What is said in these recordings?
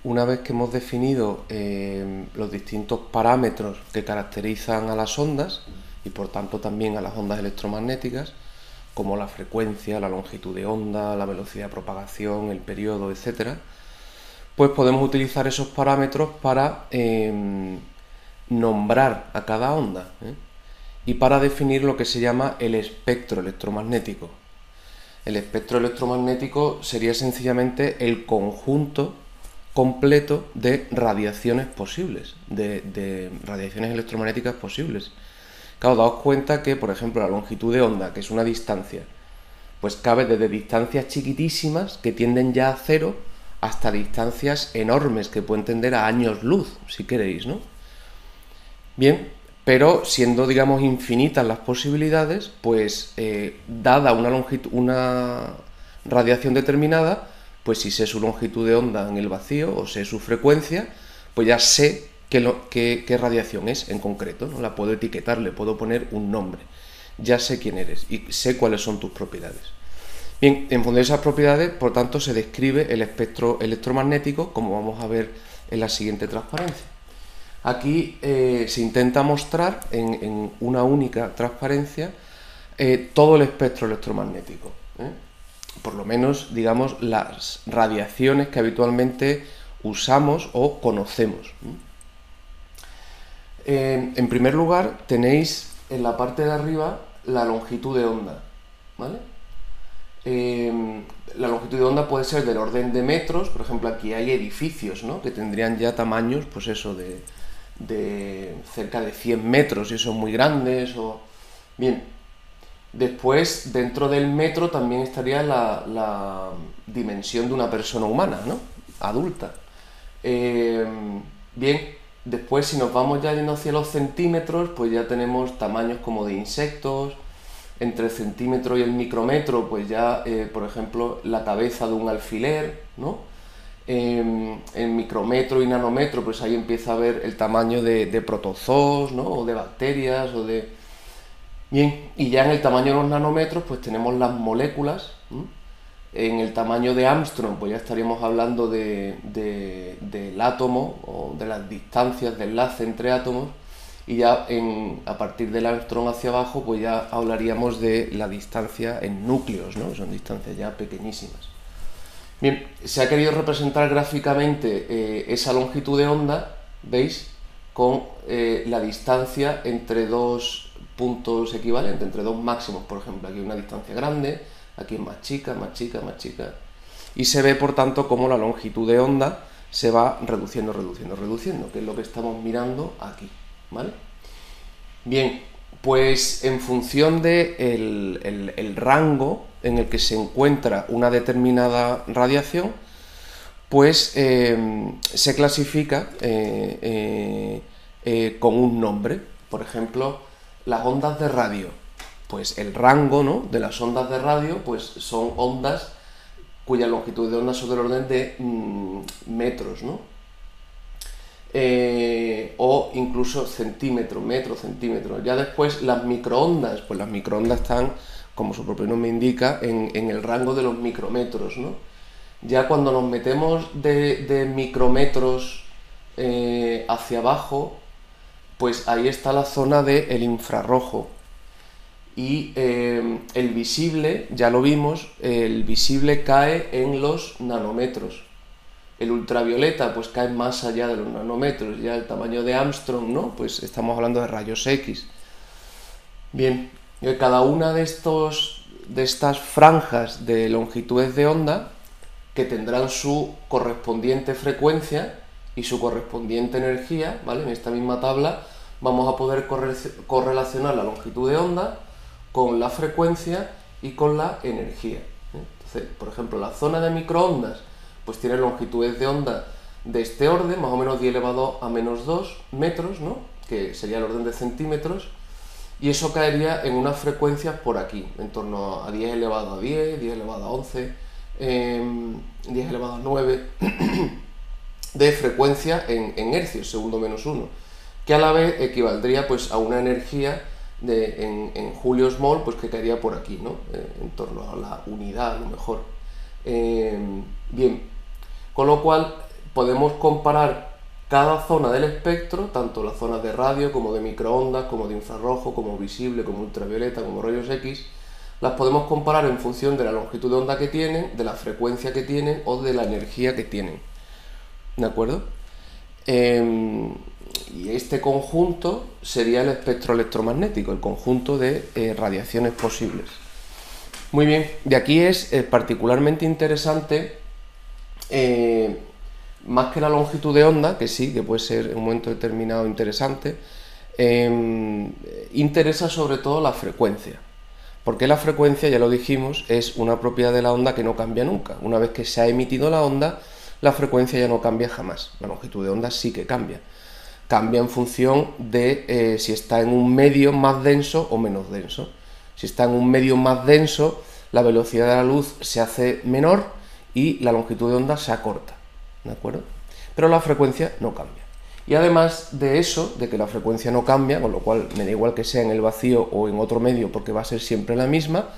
una vez que hemos definido los distintos parámetros que caracterizan a las ondas y por tanto también a las ondas electromagnéticas, como la frecuencia, la longitud de onda, la velocidad de propagación, el periodo, etcétera, pues podemos utilizar esos parámetros para nombrar a cada onda y para definir lo que se llama el espectro electromagnético. El espectro electromagnético sería sencillamente el conjunto completo de radiaciones posibles, de radiaciones electromagnéticas posibles. Claro, daos cuenta que, por ejemplo, la longitud de onda, que es una distancia, pues cabe desde distancias chiquitísimas que tienden ya a cero hasta distancias enormes que pueden tender a años luz, si queréis, ¿no? Bien, pero siendo, digamos, infinitas las posibilidades, pues dada una radiación determinada, pues si sé su longitud de onda en el vacío o sé su frecuencia, pues ya sé qué radiación es en concreto, ¿no? La puedo etiquetar, le puedo poner un nombre. Ya sé quién eres y sé cuáles son tus propiedades. Bien, en función de esas propiedades, por tanto, se describe el espectro electromagnético, como vamos a ver en la siguiente transparencia. Aquí se intenta mostrar en una única transparencia todo el espectro electromagnético. Por lo menos, digamos, las radiaciones que habitualmente usamos o conocemos. En primer lugar, tenéis en la parte de arriba la longitud de onda, ¿vale? La longitud de onda puede ser del orden de metros. Por ejemplo, aquí hay edificios, ¿no?, que tendrían ya tamaños, pues eso, de cerca de 100 metros, y son muy grandes. Bien, después, dentro del metro también estaría la dimensión de una persona humana, ¿no?, adulta. Bien, después, si nos vamos ya yendo hacia los centímetros, pues ya tenemos tamaños como de insectos. Entre el centímetro y el micrómetro, pues ya, por ejemplo, la cabeza de un alfiler, ¿no? En micrómetro y nanómetro, pues ahí empieza a ver el tamaño de protozoos, ¿no?, o de bacterias, o de... Bien, y ya en el tamaño de los nanómetros, pues tenemos las moléculas. En el tamaño de Armstrong, pues ya estaríamos hablando del átomo, o de las distancias de enlace entre átomos. Y ya a partir del Armstrong hacia abajo, pues ya hablaríamos de la distancia en núcleos, ¿no? Son distancias ya pequeñísimas. Bien, se ha querido representar gráficamente esa longitud de onda, ¿veis?, con la distancia entre dos puntos equivalentes, entre dos máximos. Por ejemplo, aquí hay una distancia grande, aquí es más chica, más chica, más chica. Y se ve, por tanto, cómo la longitud de onda se va reduciendo, reduciendo, reduciendo, que es lo que estamos mirando aquí, ¿vale? Bien, pues en función de el rango en el que se encuentra una determinada radiación, pues se clasifica con un nombre. Por ejemplo, las ondas de radio. Pues el rango, ¿no?, de las ondas de radio, pues son ondas cuya longitud de onda son del orden de metros, ¿no? O incluso centímetros, metros, centímetros. Ya después las microondas, pues las microondas están, como su propio nombre indica, en el rango de los micrómetros, ¿no? Ya cuando nos metemos de micrómetros hacia abajo, pues ahí está la zona del infrarrojo. Y el visible, ya lo vimos, el visible cae en los nanómetros. El ultravioleta pues cae más allá de los nanómetros, ya el tamaño de Armstrong, ¿no?, pues estamos hablando de rayos X. Bien, cada una de estas franjas de longitudes de onda, que tendrán su correspondiente frecuencia y su correspondiente energía, ¿vale? En esta misma tabla vamos a poder correlacionar la longitud de onda con la frecuencia y con la energía. Entonces, por ejemplo, la zona de microondas pues tiene longitudes de onda de este orden, más o menos 10 elevado a menos 2 metros, ¿no?, que sería el orden de centímetros, y eso caería en unas frecuencias por aquí, en torno a 10 elevado a 10, 10 elevado a 11, 10 elevado a 9 de frecuencia en hercios, segundo menos 1, que a la vez equivaldría pues a una energía en julios mol, pues que caería por aquí, ¿no?, en torno a la unidad, a lo mejor. Bien, con lo cual podemos comparar cada zona del espectro, tanto las zonas de radio como de microondas, como de infrarrojo, como visible, como ultravioleta, como rayos X, las podemos comparar en función de la longitud de onda que tienen, de la frecuencia que tienen o de la energía que tienen. ¿De acuerdo? Y este conjunto sería el espectro electromagnético, el conjunto de radiaciones posibles. Muy bien, de aquí es particularmente interesante, más que la longitud de onda, que sí, que puede ser en un momento determinado interesante, interesa sobre todo la frecuencia. Porque la frecuencia, ya lo dijimos, es una propiedad de la onda que no cambia nunca. Una vez que se ha emitido la onda, la frecuencia ya no cambia jamás. La longitud de onda sí que cambia. Cambia en función de si está en un medio más denso o menos denso. Si está en un medio más denso, la velocidad de la luz se hace menor y la longitud de onda se acorta. ¿De acuerdo? Pero la frecuencia no cambia. Y además de eso, de que la frecuencia no cambia, con lo cual me da igual que sea en el vacío o en otro medio porque va a ser siempre la misma,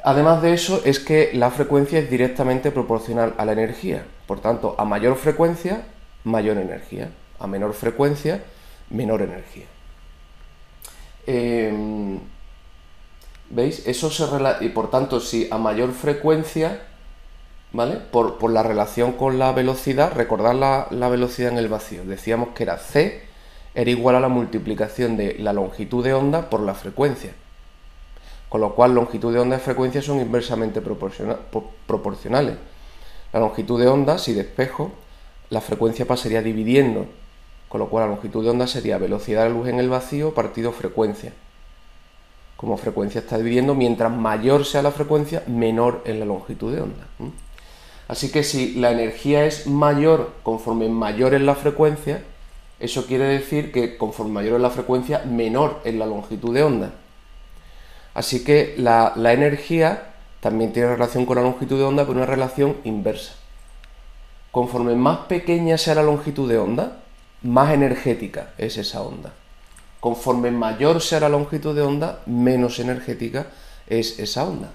además de eso es que la frecuencia es directamente proporcional a la energía. Por tanto, a mayor frecuencia, mayor energía. A menor frecuencia, menor energía. ¿Veis? Eso y por tanto, si a mayor frecuencia, ¿vale? Por la relación con la velocidad, recordad la velocidad en el vacío. Decíamos que era c, era igual a la multiplicación de la longitud de onda por la frecuencia. Con lo cual, longitud de onda y frecuencia son inversamente proporcionales. La longitud de onda, si despejo, la frecuencia pasaría dividiendo. Con lo cual, la longitud de onda sería velocidad de la luz en el vacío partido frecuencia. Como frecuencia está dividiendo, mientras mayor sea la frecuencia, menor es la longitud de onda. Así que si la energía es mayor conforme mayor es la frecuencia, eso quiere decir que conforme mayor es la frecuencia, menor es la longitud de onda. Así que la energía también tiene relación con la longitud de onda, pero una relación inversa. Conforme más pequeña sea la longitud de onda, más energética es esa onda. Conforme mayor sea la longitud de onda, menos energética es esa onda.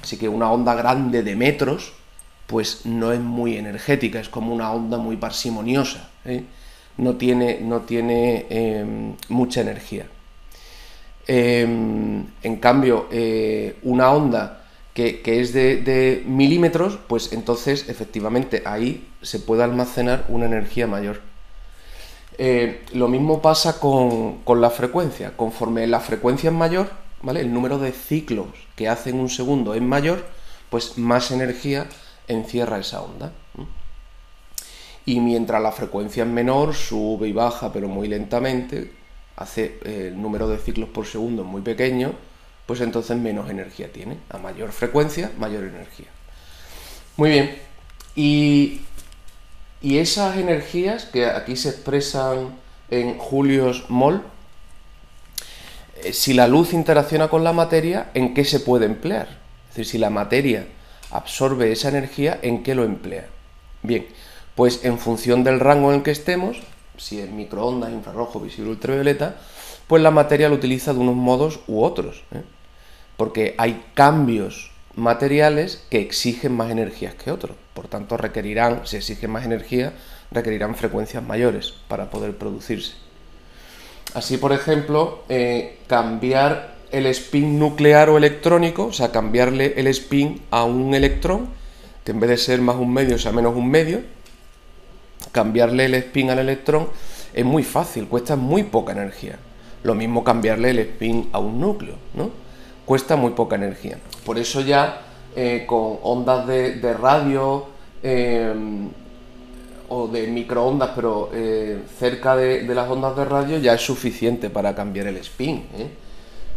Así que una onda grande de metros, pues no es muy energética, es como una onda muy parsimoniosa, ¿eh? No tiene mucha energía. En cambio, una onda que es de milímetros, pues entonces efectivamente ahí se puede almacenar una energía mayor. Lo mismo pasa con la frecuencia. Conforme la frecuencia es mayor, ¿vale? El número de ciclos que hace en un segundo es mayor, pues más energía encierra esa onda. Y mientras la frecuencia es menor, sube y baja, pero muy lentamente, hace el número de ciclos por segundo muy pequeño, pues entonces menos energía tiene. A mayor frecuencia, mayor energía. Muy bien. Y esas energías, que aquí se expresan en julios mol, si la luz interacciona con la materia, ¿en qué se puede emplear? Es decir, si la materia absorbe esa energía, ¿en qué lo emplea? Bien, pues en función del rango en el que estemos, si es microondas, infrarrojo, visible, ultravioleta, pues la materia lo utiliza de unos modos u otros, ¿eh? Porque hay cambios materiales que exigen más energías que otros. Por tanto, si exigen más energía, requerirán frecuencias mayores para poder producirse. Así, por ejemplo, cambiar el spin nuclear o electrónico, o sea, cambiarle el spin a un electrón, que en vez de ser más un medio sea menos un medio, cambiarle el spin al electrón es muy fácil, cuesta muy poca energía. Lo mismo cambiarle el spin a un núcleo, ¿no? Cuesta muy poca energía. Por eso ya con ondas de radio o de microondas, pero cerca de las ondas de radio ya es suficiente para cambiar el spin, ¿eh?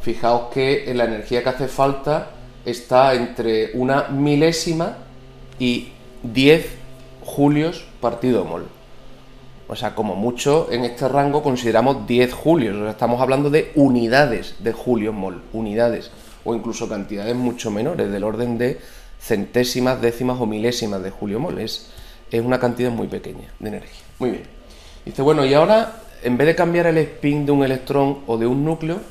Fijaos que la energía que hace falta está entre una milésima y 10 julios partido mol. O sea, como mucho en este rango consideramos 10 julios, o sea, estamos hablando de unidades de julios mol, unidades, o incluso cantidades mucho menores, del orden de centésimas, décimas o milésimas de julio mol. Es una cantidad muy pequeña de energía. Muy bien. Dice, bueno, y ahora, en vez de cambiar el spin de un electrón o de un núcleo,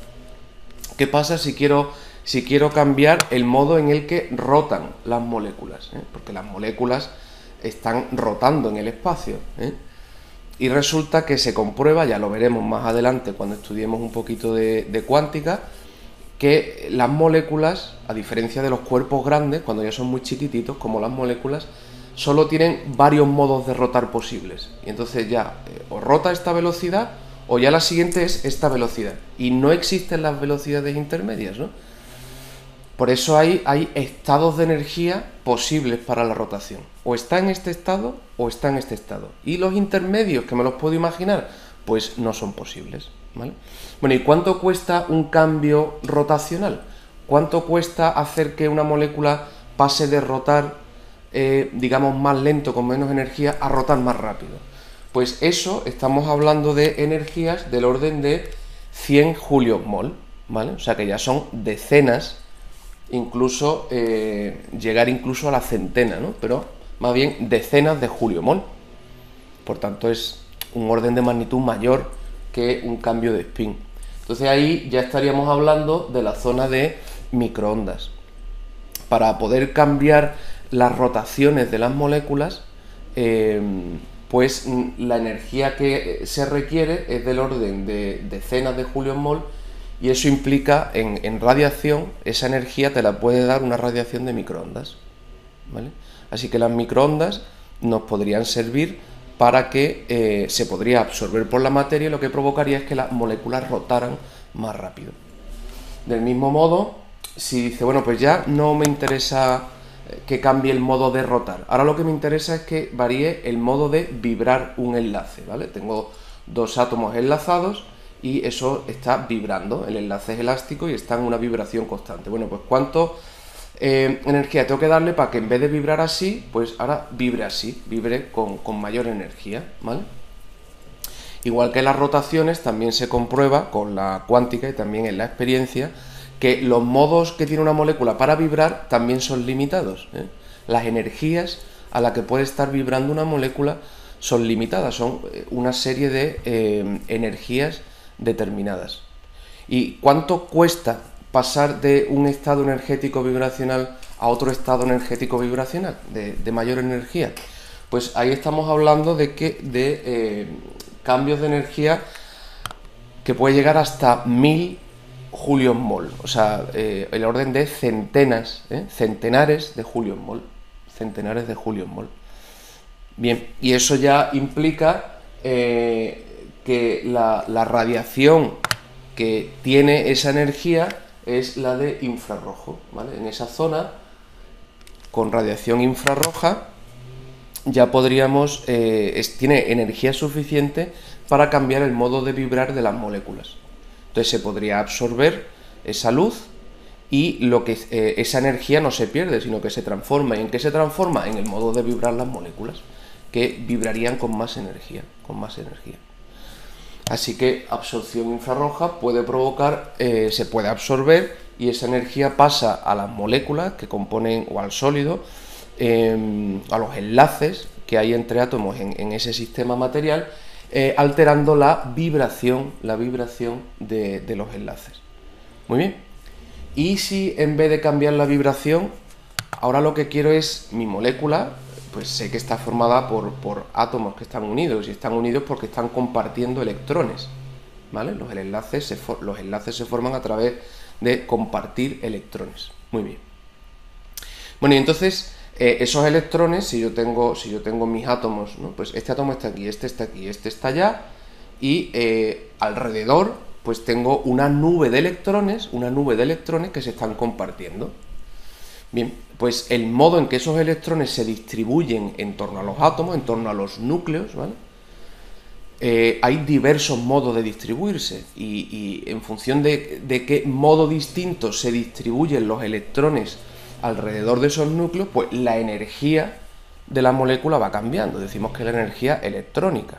¿qué pasa si quiero cambiar el modo en el que rotan las moléculas? Porque las moléculas están rotando en el espacio, ¿eh? Y resulta que se comprueba, ya lo veremos más adelante cuando estudiemos un poquito de cuántica, que las moléculas, a diferencia de los cuerpos grandes, cuando ya son muy chiquititos, como las moléculas, solo tienen varios modos de rotar posibles. Y entonces ya o rota a esta velocidad o ya la siguiente es esta velocidad. Y no existen las velocidades intermedias, ¿no? Por eso hay estados de energía posibles para la rotación. O está en este estado o está en este estado. Y los intermedios, que me los puedo imaginar, pues no son posibles, ¿vale? Bueno, ¿y cuánto cuesta un cambio rotacional? ¿Cuánto cuesta hacer que una molécula pase de rotar, digamos, más lento, con menos energía, a rotar más rápido? Pues eso, estamos hablando de energías del orden de 100 julios-mol, ¿vale? O sea que ya son decenas, incluso llegar incluso a la centena, ¿no? Pero más bien decenas de julio-mol. Por tanto, es un orden de magnitud mayor que un cambio de spin. Entonces ahí ya estaríamos hablando de la zona de microondas. Para poder cambiar las rotaciones de las moléculas, pues la energía que se requiere es del orden de decenas de julios-mol, y eso implica en radiación, esa energía te la puede dar una radiación de microondas, ¿vale? Así que las microondas nos podrían servir para que se podría absorber por la materia, y lo que provocaría es que las moléculas rotaran más rápido. Del mismo modo, si dice, bueno, pues ya no me interesa que cambie el modo de rotar, ahora lo que me interesa es que varíe el modo de vibrar un enlace, ¿vale? Tengo dos átomos enlazados y eso está vibrando, el enlace es elástico y está en una vibración constante. Bueno, pues ¿cuánto energía tengo que darle para que en vez de vibrar así, pues ahora vibre así, vibre con mayor energía, ¿vale? Igual que las rotaciones, también se comprueba con la cuántica y también en la experiencia que los modos que tiene una molécula para vibrar también son limitados, ¿eh? Las energías a las que puede estar vibrando una molécula son limitadas, son una serie de energías determinadas. ¿Y cuánto cuesta pasar de un estado energético vibracional a otro estado energético vibracional de mayor energía? Pues ahí estamos hablando de cambios de energía que puede llegar hasta 1000 julios-mol, o sea, el orden de centenares de julios-mol, centenares de julios-mol. Bien, y eso ya implica que la radiación que tiene esa energía es la de infrarrojo, ¿vale? En esa zona, con radiación infrarroja, ya podríamos, tiene energía suficiente para cambiar el modo de vibrar de las moléculas. Entonces se podría absorber esa luz y esa energía no se pierde, sino que se transforma. ¿Y en qué se transforma? En el modo de vibrar las moléculas, que vibrarían con más energía, Así que absorción infrarroja puede provocar, se puede absorber y esa energía pasa a las moléculas que componen, o al sólido, a los enlaces que hay entre átomos en ese sistema material, alterando la vibración de los enlaces. Muy bien. Y si en vez de cambiar la vibración, ahora lo que quiero es mi molécula, pues sé que está formada por átomos que están unidos, y están unidos porque están compartiendo electrones, ¿vale? Los enlaces se forman a través de compartir electrones. Muy bien. Bueno, y entonces esos electrones, si yo tengo mis átomos, ¿no? Pues este átomo está aquí, este está allá, y alrededor pues tengo una nube de electrones que se están compartiendo. Bien, pues el modo en que esos electrones se distribuyen en torno a los átomos, en torno a los núcleos, ¿vale? Hay diversos modos de distribuirse, y en función de qué modo distinto se distribuyen los electrones alrededor de esos núcleos, pues la energía de la molécula va cambiando. Decimos que es la energía electrónica.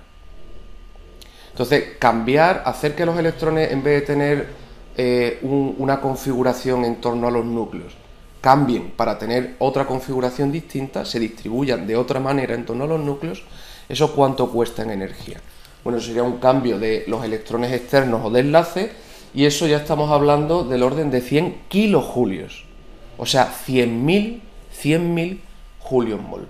Entonces, hacer que los electrones, en vez de tener una configuración en torno a los núcleos, cambien para tener otra configuración distinta, se distribuyan de otra manera en torno a los núcleos, ¿eso cuánto cuesta en energía? Bueno, sería un cambio de los electrones externos o de enlace, y eso ya estamos hablando del orden de 100 kilojulios, o sea, 100.000 julios-mol.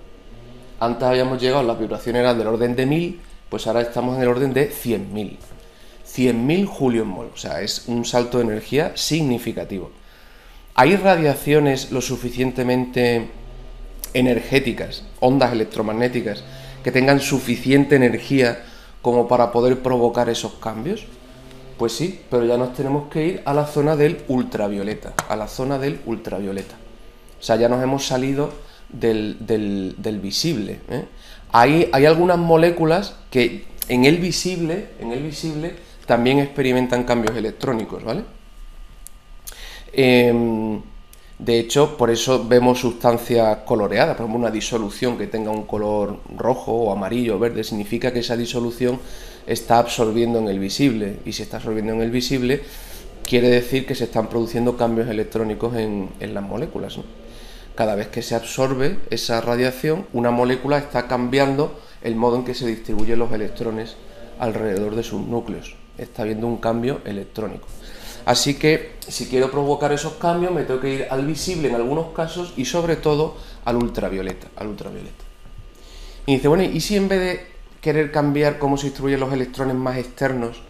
Antes habíamos llegado, las vibraciones eran del orden de 1000, pues ahora estamos en el orden de 100.000. 100.000 julios-mol, o sea, es un salto de energía significativo. ¿Hay radiaciones lo suficientemente energéticas, ondas electromagnéticas, que tengan suficiente energía como para poder provocar esos cambios? Pues sí, pero ya nos tenemos que ir a la zona del ultravioleta, a la zona del ultravioleta. O sea, ya nos hemos salido del visible, ¿eh? Hay algunas moléculas que en el visible también experimentan cambios electrónicos, ¿vale? De hecho, por eso vemos sustancias coloreadas. Por ejemplo, una disolución que tenga un color rojo o amarillo o verde significa que esa disolución está absorbiendo en el visible, y si está absorbiendo en el visible quiere decir que se están produciendo cambios electrónicos en las moléculas, ¿no? Cada vez que se absorbe esa radiación, una molécula está cambiando el modo en que se distribuyen los electrones alrededor de sus núcleos. Está habiendo un cambio electrónico. Así que, si quiero provocar esos cambios, me tengo que ir al visible en algunos casos y sobre todo al ultravioleta. Y dice, bueno, ¿y si en vez de querer cambiar cómo se distribuyen los electrones más externos,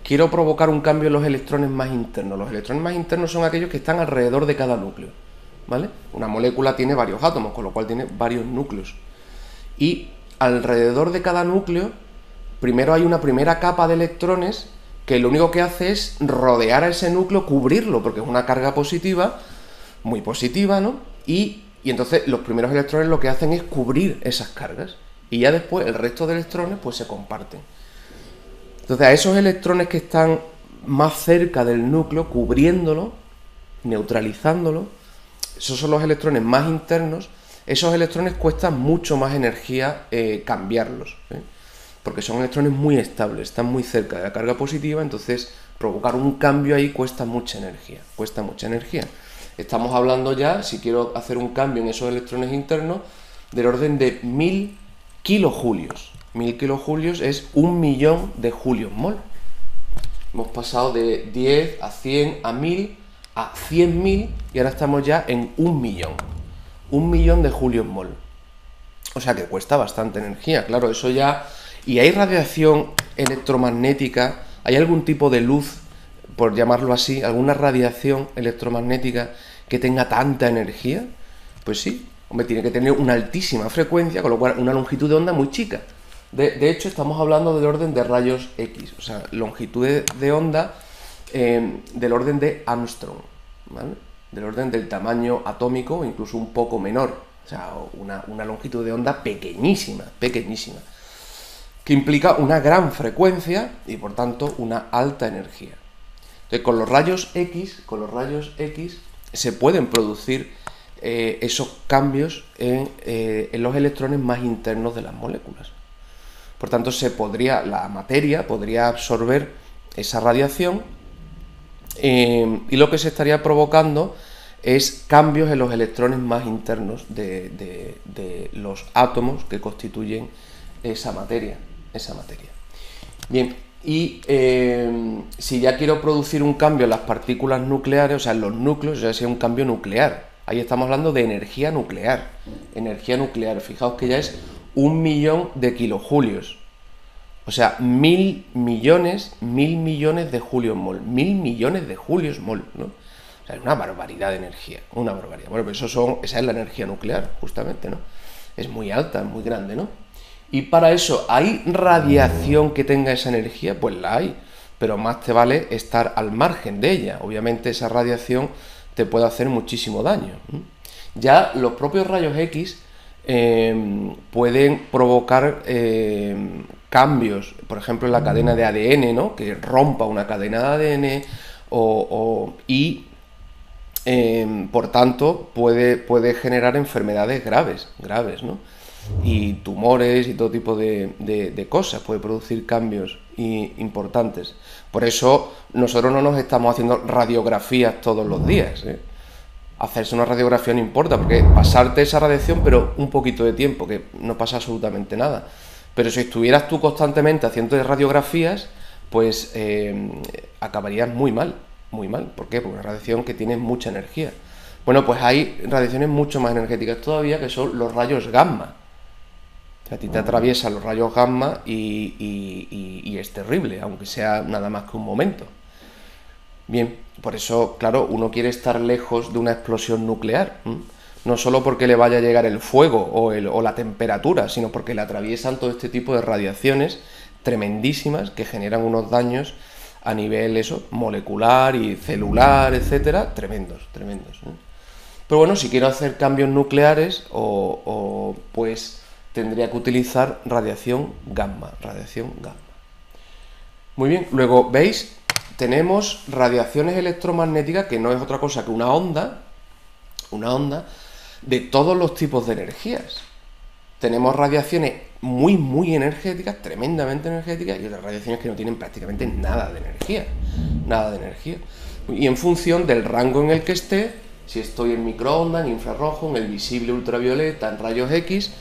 quiero provocar un cambio en los electrones más internos? Los electrones más internos son aquellos que están alrededor de cada núcleo, ¿vale? Una molécula tiene varios átomos, con lo cual tiene varios núcleos. Y alrededor de cada núcleo, primero hay una primera capa de electrones que lo único que hace es rodear a ese núcleo, cubrirlo, porque es una carga positiva, muy positiva, ¿no? Y entonces los primeros electrones lo que hacen es cubrir esas cargas, y ya después el resto de electrones pues se comparten. Entonces a esos electrones que están más cerca del núcleo, cubriéndolo, neutralizándolo, esos son los electrones más internos. Esos electrones cuestan mucho más energía cambiarlos, ¿eh? Porque son electrones muy estables, están muy cerca de la carga positiva, entonces provocar un cambio ahí cuesta mucha energía, Estamos hablando ya, si quiero hacer un cambio en esos electrones internos, del orden de 1000 kilojulios. 1000 kilojulios es 1.000.000 de julios-mol. Hemos pasado de 10 a 100 a 1000 a 100.000 y ahora estamos ya en 1.000.000. 1.000.000 de julios-mol. O sea que cuesta bastante energía, claro, eso ya... ¿Y hay radiación electromagnética? ¿Hay algún tipo de luz, por llamarlo así, alguna radiación electromagnética que tenga tanta energía? Pues sí, hombre, tiene que tener una altísima frecuencia, con lo cual una longitud de onda muy chica. De hecho, estamos hablando del orden de rayos X, o sea, longitudes de onda del orden de Armstrong, ¿vale? Del orden del tamaño atómico, incluso un poco menor, o sea, una longitud de onda pequeñísima, que implica una gran frecuencia y por tanto una alta energía. Entonces, con los rayos X se pueden producir esos cambios en los electrones más internos de las moléculas. Por tanto, la materia podría absorber esa radiación y lo que se estaría provocando es cambios en los electrones más internos de los átomos que constituyen esa materia. Bien, y si ya quiero producir un cambio en las partículas nucleares, o sea, en los núcleos, ya sea un cambio nuclear. Ahí estamos hablando de energía nuclear. Fijaos que ya es 1.000.000 de kilojulios. O sea, 1.000.000.000 de julios-mol. 1.000.000.000 de julios-mol, ¿no? O sea, es una barbaridad de energía. Una barbaridad. Bueno, pues esa es la energía nuclear, justamente, ¿no? Es muy alta, es muy grande, ¿no? Y para eso, ¿hay radiación que tenga esa energía? Pues la hay, pero más te vale estar al margen de ella. Obviamente esa radiación te puede hacer muchísimo daño. Ya los propios rayos X pueden provocar cambios, por ejemplo en la cadena de ADN, ¿no? Que rompa una cadena de ADN y por tanto puede generar enfermedades graves, ¿no? Y tumores y todo tipo de cosas, puede producir cambios importantes. Por eso nosotros no nos estamos haciendo radiografías todos los días, ¿eh? Hacerse una radiografía no importa, porque pasarte esa radiación, pero un poquito de tiempo, que no pasa absolutamente nada. Pero si estuvieras tú constantemente haciendo radiografías, pues acabarías muy mal. ¿Por qué? Porque una radiación que tiene mucha energía. Bueno, pues hay radiaciones mucho más energéticas todavía, que son los rayos gamma. A ti te atraviesan los rayos gamma y es terrible, aunque sea nada más que un momento. Bien, por eso, claro, uno quiere estar lejos de una explosión nuclear. No solo porque le vaya a llegar el fuego o la temperatura, sino porque le atraviesan todo este tipo de radiaciones tremendísimas que generan unos daños a nivel molecular y celular, etcétera, tremendos. Pero bueno, si quiero hacer cambios nucleares, pues tendría que utilizar radiación gamma. Muy bien, luego, ¿veis? Tenemos radiaciones electromagnéticas, que no es otra cosa que una onda de todos los tipos de energías. Tenemos radiaciones muy energéticas, tremendamente energéticas, y otras radiaciones que no tienen prácticamente nada de energía. Y en función del rango en el que esté, si estoy en microondas, en infrarrojo, en el visible ultravioleta, en rayos X,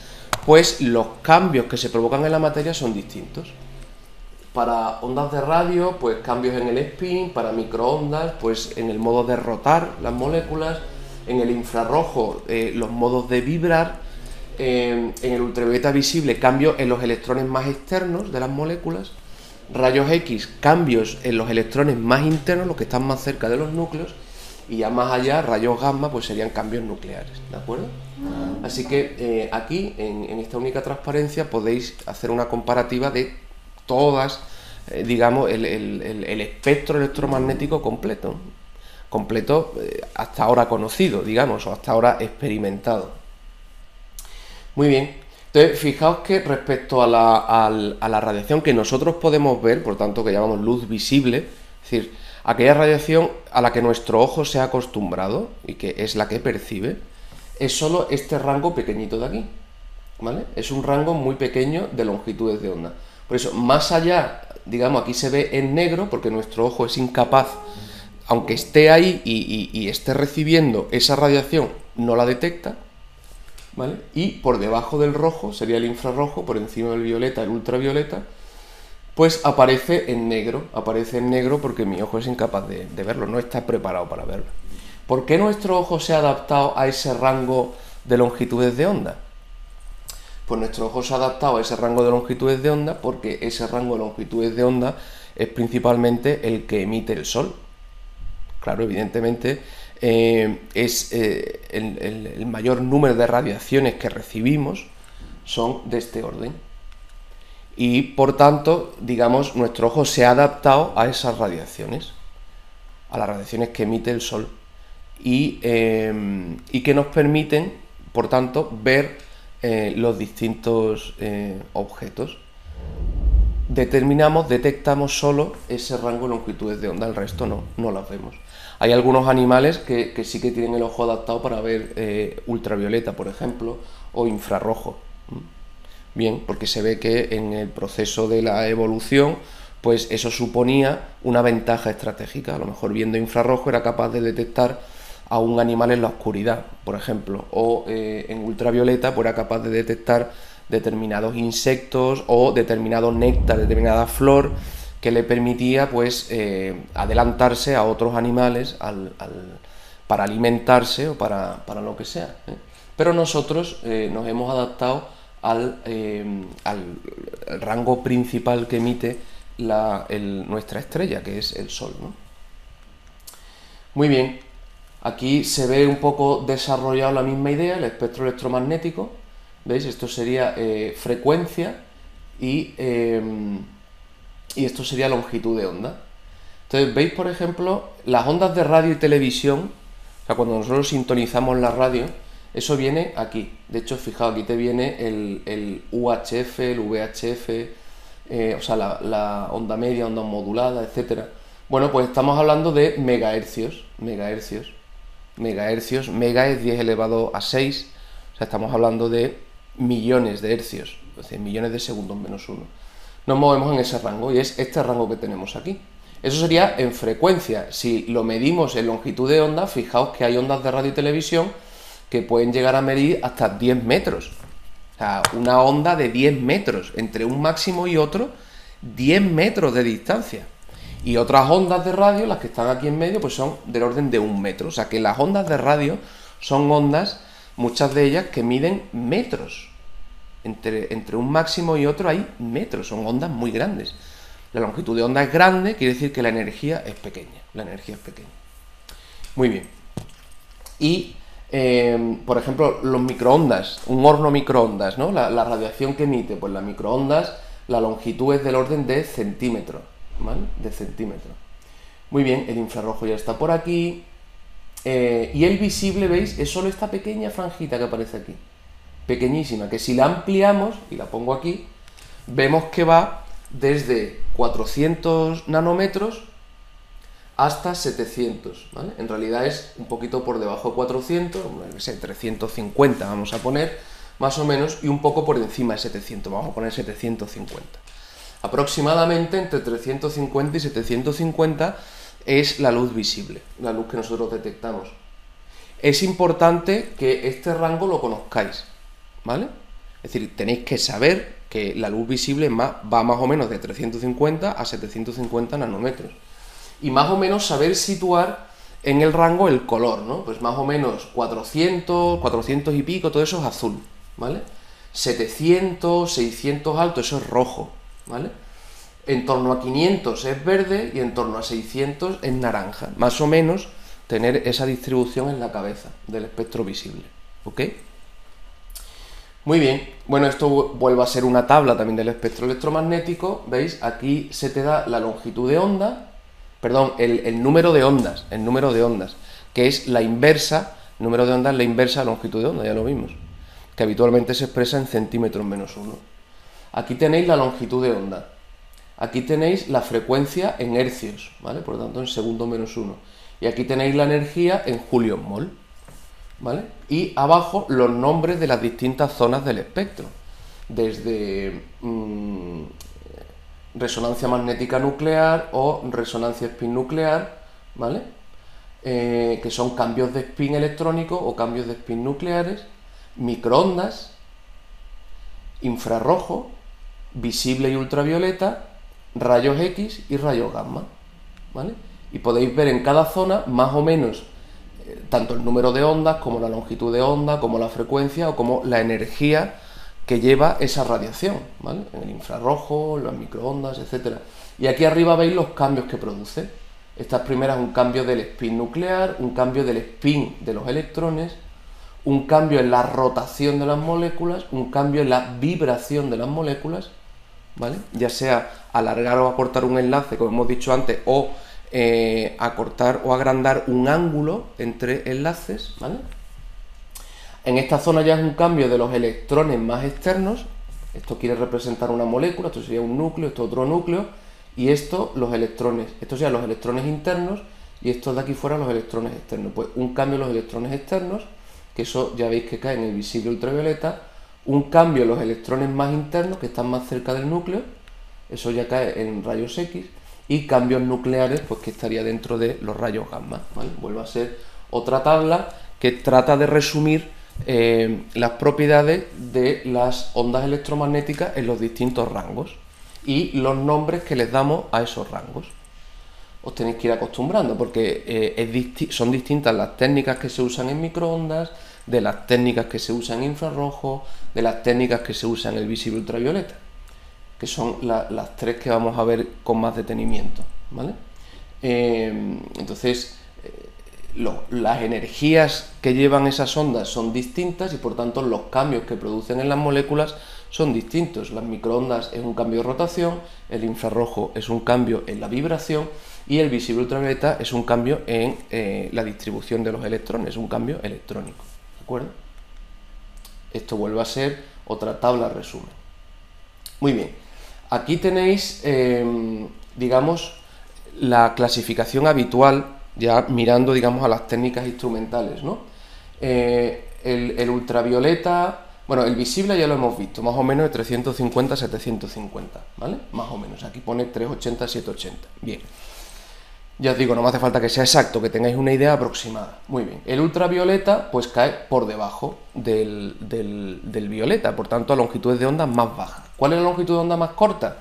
pues los cambios que se provocan en la materia son distintos. Para ondas de radio, pues cambios en el spin; para microondas, pues en el modo de rotar las moléculas; en el infrarrojo, los modos de vibrar; en el ultravioleta visible, cambios en los electrones más externos de las moléculas; rayos X, cambios en los electrones más internos, los que están más cerca de los núcleos; y ya más allá, rayos gamma, pues serían cambios nucleares, ¿de acuerdo? Así que aquí, en esta única transparencia, podéis hacer una comparativa de todas, digamos, el espectro electromagnético completo hasta ahora conocido, digamos, o hasta ahora experimentado. Muy bien, entonces fijaos que respecto a la radiación que nosotros podemos ver, por tanto que llamamos luz visible, es decir, aquella radiación a la que nuestro ojo se ha acostumbrado y que es la que percibe, es solo este rango pequeñito de aquí, ¿vale? Es un rango muy pequeño de longitudes de onda. Por eso, más allá, digamos, aquí se ve en negro porque nuestro ojo es incapaz, aunque esté ahí y esté recibiendo esa radiación, no la detecta, ¿vale? Y por debajo del rojo sería el infrarrojo, por encima del violeta, el ultravioleta, pues aparece en negro porque mi ojo es incapaz de verlo, no está preparado para verlo. ¿Por qué nuestro ojo se ha adaptado a ese rango de longitudes de onda? Pues nuestro ojo se ha adaptado a ese rango de longitudes de onda porque ese rango de longitudes de onda es principalmente el que emite el Sol. Claro, evidentemente el mayor número de radiaciones que recibimos son de este orden. Y por tanto, digamos, nuestro ojo se ha adaptado a esas radiaciones, a las radiaciones que emite el Sol, y que nos permiten, por tanto, ver los distintos objetos. Detectamos solo ese rango de longitudes de onda, el resto no las vemos. Hay algunos animales que sí que tienen el ojo adaptado para ver ultravioleta, por ejemplo, o infrarrojo. Bien, porque se ve que en el proceso de la evolución, pues eso suponía una ventaja estratégica. A lo mejor viendo infrarrojo era capaz de detectar a un animal en la oscuridad, por ejemplo, o en ultravioleta pues era capaz de detectar determinados insectos o determinado néctar, determinada flor, que le permitía pues adelantarse a otros animales para alimentarse o para lo que sea. Pero nosotros nos hemos adaptado al rango principal que emite nuestra estrella, que es el Sol, ¿no? Muy bien, aquí se ve un poco desarrollado la misma idea, el espectro electromagnético. ¿Veis? Esto sería frecuencia y esto sería longitud de onda. Entonces, veis, por ejemplo, las ondas de radio y televisión, o sea, cuando nosotros sintonizamos la radio, eso viene aquí. De hecho, fijaos, aquí te viene el UHF, el VHF, o sea, la onda media, onda modulada, etcétera. Bueno, pues estamos hablando de megahercios. Mega es 10 elevado a 6, o sea, estamos hablando de millones de hercios, es decir, millones de segundos menos 1. Nos movemos en ese rango y es este rango que tenemos aquí. Eso sería en frecuencia. Si lo medimos en longitud de onda, fijaos que hay ondas de radio y televisión que pueden llegar a medir hasta 10 metros. O sea, una onda de 10 metros, entre un máximo y otro, 10 metros de distancia. Y otras ondas de radio, las que están aquí en medio, pues son del orden de 1 metro. O sea que las ondas de radio son ondas, muchas de ellas, que miden metros. entre un máximo y otro hay metros, son ondas muy grandes. La longitud de onda es grande, quiere decir que la energía es pequeña. La energía es pequeña. Muy bien. Y, por ejemplo, los microondas, un horno microondas, ¿no? La radiación que emite, pues las microondas, la longitud es del orden de centímetros, ¿vale? De centímetros. Muy bien, el infrarrojo ya está por aquí. Y el visible, ¿veis? Es solo esta pequeña franjita que aparece aquí. Pequeñísima, que si la ampliamos, y la pongo aquí, vemos que va desde 400 nanómetros hasta 700, ¿vale? En realidad es un poquito por debajo de 400, no sé, 350 vamos a poner, más o menos, y un poco por encima de 700, vamos a poner 750. Aproximadamente entre 350 y 750 es la luz visible, la luz que nosotros detectamos. Es importante que este rango lo conozcáis, ¿vale? Es decir, tenéis que saber que la luz visible va más o menos de 350 a 750 nanómetros. Y más o menos saber situar en el rango el color, ¿no? Pues más o menos 400, 400 y pico, todo eso es azul, ¿vale? 700, 600 alto, eso es rojo, ¿vale? En torno a 500 es verde y en torno a 600 es naranja. Más o menos tener esa distribución en la cabeza del espectro visible, ¿ok? Muy bien, bueno, esto vuelve a ser una tabla también del espectro electromagnético, ¿veis? Aquí se te da la longitud de onda, perdón, el número de ondas, que es la inversa, número de ondas la inversa de la longitud de onda, ya lo vimos, que habitualmente se expresa en centímetros menos 1. Aquí tenéis la longitud de onda, aquí tenéis la frecuencia en hercios, ¿vale? Por lo tanto en segundo menos 1, y aquí tenéis la energía en julios-mol, ¿vale? Y abajo los nombres de las distintas zonas del espectro, desde resonancia magnética nuclear o resonancia spin nuclear, ¿vale? Que son cambios de spin electrónico o cambios de spin nucleares, microondas, infrarrojo, visible y ultravioleta, rayos X y rayos gamma, ¿vale? Y podéis ver en cada zona más o menos tanto el número de ondas como la longitud de onda, como la frecuencia o como la energía que lleva esa radiación, ¿vale? En el infrarrojo, las microondas, etc. Y aquí arriba veis los cambios que produce. Estas primeras, un cambio del spin nuclear, un cambio del spin de los electrones, un cambio en la rotación de las moléculas, un cambio en la vibración de las moléculas, ¿vale? Ya sea alargar o acortar un enlace, como hemos dicho antes, o acortar o agrandar un ángulo entre enlaces, ¿vale? En esta zona ya es un cambio de los electrones más externos. Esto quiere representar una molécula, esto sería un núcleo, esto otro núcleo, y esto los electrones, esto serían los electrones internos, y estos de aquí fuera los electrones externos. Pues un cambio en los electrones externos, que eso ya veis que cae en el visible ultravioleta, un cambio en los electrones más internos, que están más cerca del núcleo, eso ya cae en rayos X, y cambios nucleares, pues que estaría dentro de los rayos gamma, ¿vale? Vuelve a ser otra tabla que trata de resumir las propiedades de las ondas electromagnéticas en los distintos rangos y los nombres que les damos a esos rangos. Os tenéis que ir acostumbrando porque son distintas las técnicas que se usan en microondas, de las técnicas que se usan en infrarrojo, de las técnicas que se usan en el visible ultravioleta, que son las tres que vamos a ver con más detenimiento, ¿vale? Entonces, las energías que llevan esas ondas son distintas y por tanto los cambios que producen en las moléculas son distintos. Las microondas es un cambio de rotación, el infrarrojo es un cambio en la vibración y el visible ultravioleta es un cambio en la distribución de los electrones, es un cambio electrónico, ¿de acuerdo? Esto vuelve a ser otra tabla resumen. Muy bien, aquí tenéis, digamos, la clasificación habitual, ya mirando, digamos, a las técnicas instrumentales, ¿no? El ultravioleta, bueno, el visible ya lo hemos visto, más o menos de 350 a 750, ¿vale? Más o menos, aquí pone 380 a 780, bien. Ya os digo, no me hace falta que sea exacto, que tengáis una idea aproximada. Muy bien, el ultravioleta pues cae por debajo del violeta, por tanto a longitudes de onda más bajas. ¿Cuál es la longitud de onda más corta?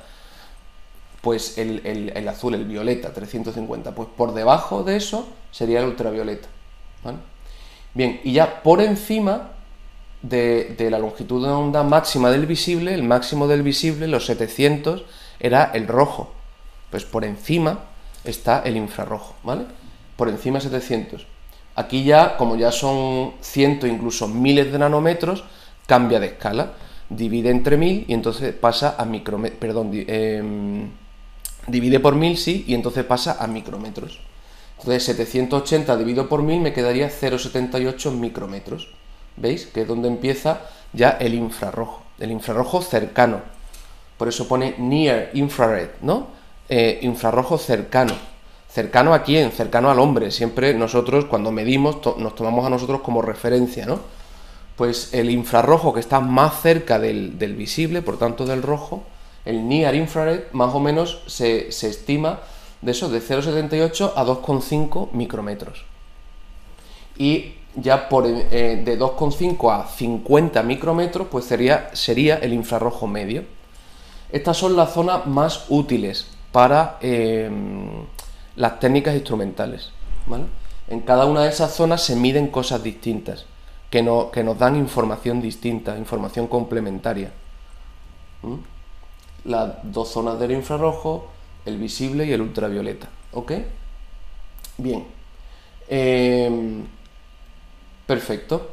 Pues el azul, el violeta, 350, pues por debajo de eso sería el ultravioleta, ¿vale? Bien, y ya por encima de la longitud de onda máxima del visible, el máximo del visible, los 700, era el rojo. Pues por encima está el infrarrojo, ¿vale? Por encima 700. Aquí ya, como ya son cientos, incluso miles de nanómetros, cambia de escala. Divide entre 1000 y entonces pasa a micrómetros. Perdón, divide por 1000, sí, y entonces pasa a micrómetros. Entonces 780 dividido por 1000 me quedaría 0,78 micrómetros. ¿Veis? Que es donde empieza ya el infrarrojo cercano. Por eso pone near infrared, ¿no? Infrarrojo cercano. ¿Cercano a quién? Cercano al hombre. Siempre nosotros, cuando medimos, nos tomamos a nosotros como referencia, ¿no? Pues el infrarrojo que está más cerca del visible, por tanto del rojo, el near infrared, más o menos se estima de eso, de 0,78 a 2,5 micrómetros. Y ya de 2,5 a 50 micrómetros, pues sería el infrarrojo medio. Estas son las zonas más útiles para las técnicas instrumentales, ¿vale? En cada una de esas zonas se miden cosas distintas, que nos dan información distinta, información complementaria. Las dos zonas del infrarrojo, el visible y el ultravioleta, ¿ok? Bien. Perfecto.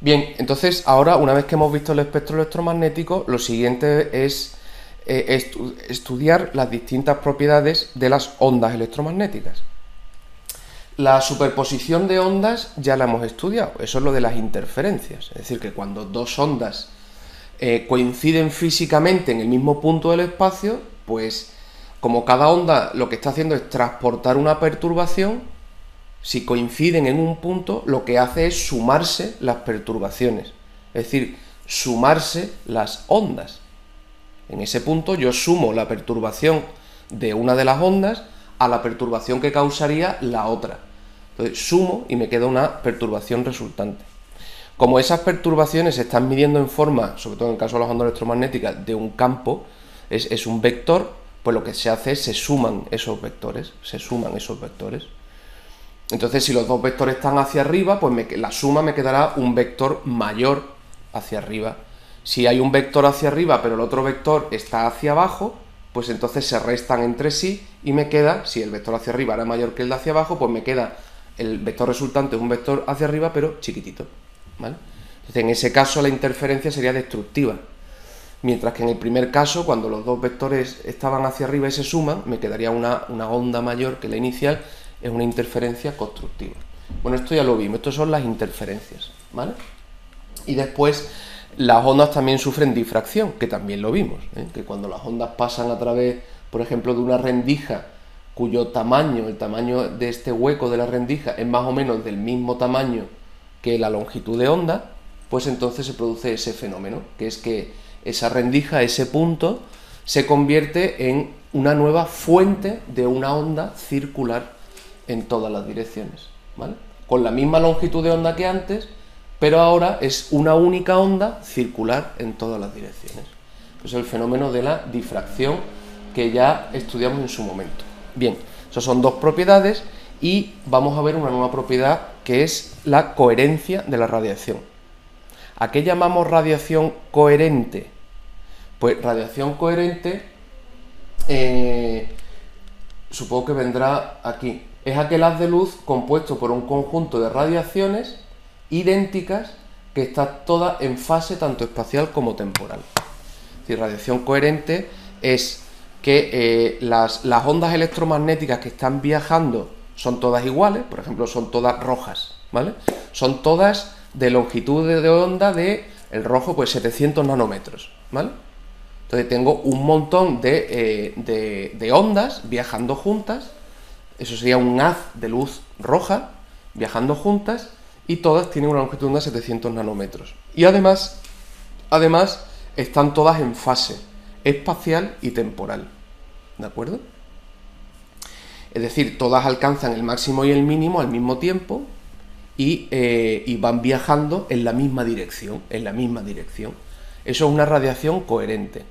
Bien, entonces ahora, una vez que hemos visto el espectro electromagnético, lo siguiente es estudiar las distintas propiedades de las ondas electromagnéticas. La superposición de ondas ya la hemos estudiado, eso es lo de las interferencias, es decir, que cuando dos ondas coinciden físicamente en el mismo punto del espacio, pues como cada onda lo que está haciendo es transportar una perturbación, si coinciden en un punto, lo que hace es sumarse las perturbaciones, es decir, sumarse las ondas. En ese punto yo sumo la perturbación de una de las ondas a la perturbación que causaría la otra. Entonces sumo y me queda una perturbación resultante. Como esas perturbaciones se están midiendo en forma, sobre todo en el caso de las ondas electromagnéticas, de un campo, es un vector, pues lo que se hace es se suman esos vectores. Entonces si los dos vectores están hacia arriba, pues la suma me quedará un vector mayor hacia arriba. Si hay un vector hacia arriba pero el otro vector está hacia abajo, pues entonces se restan entre sí y me queda, si el vector hacia arriba era mayor que el de hacia abajo, pues me queda el vector resultante es un vector hacia arriba pero chiquitito, ¿vale? Entonces en ese caso la interferencia sería destructiva, mientras que en el primer caso, cuando los dos vectores estaban hacia arriba y se suman, me quedaría una onda mayor que la inicial, es una interferencia constructiva. Bueno, esto ya lo vimos, estas son las interferencias, ¿vale? Y después las ondas también sufren difracción, que también lo vimos, ¿eh? Que cuando las ondas pasan a través, por ejemplo, de una rendija cuyo tamaño, el tamaño de este hueco de la rendija es más o menos del mismo tamaño que la longitud de onda, pues entonces se produce ese fenómeno, que es que esa rendija, ese punto, se convierte en una nueva fuente de una onda circular en todas las direcciones, ¿vale? Con la misma longitud de onda que antes, pero ahora es una única onda circular en todas las direcciones. Es el fenómeno de la difracción que ya estudiamos en su momento. Bien, esas son dos propiedades y vamos a ver una nueva propiedad que es la coherencia de la radiación. ¿A qué llamamos radiación coherente? Pues radiación coherente, supongo que vendrá aquí. Es aquel haz de luz compuesto por un conjunto de radiaciones idénticas que están todas en fase tanto espacial como temporal. Es decir, radiación coherente es que las ondas electromagnéticas que están viajando son todas iguales, por ejemplo, son todas rojas, ¿vale? Son todas de longitud de onda de el rojo, pues 700 nanómetros, ¿vale? Entonces tengo un montón de ondas viajando juntas, eso sería un haz de luz roja viajando juntas y todas tienen una longitud de onda de 700 nanómetros. Y además están todas en fase espacial y temporal, ¿de acuerdo? Es decir, todas alcanzan el máximo y el mínimo al mismo tiempo y van viajando en la misma dirección, Eso es una radiación coherente,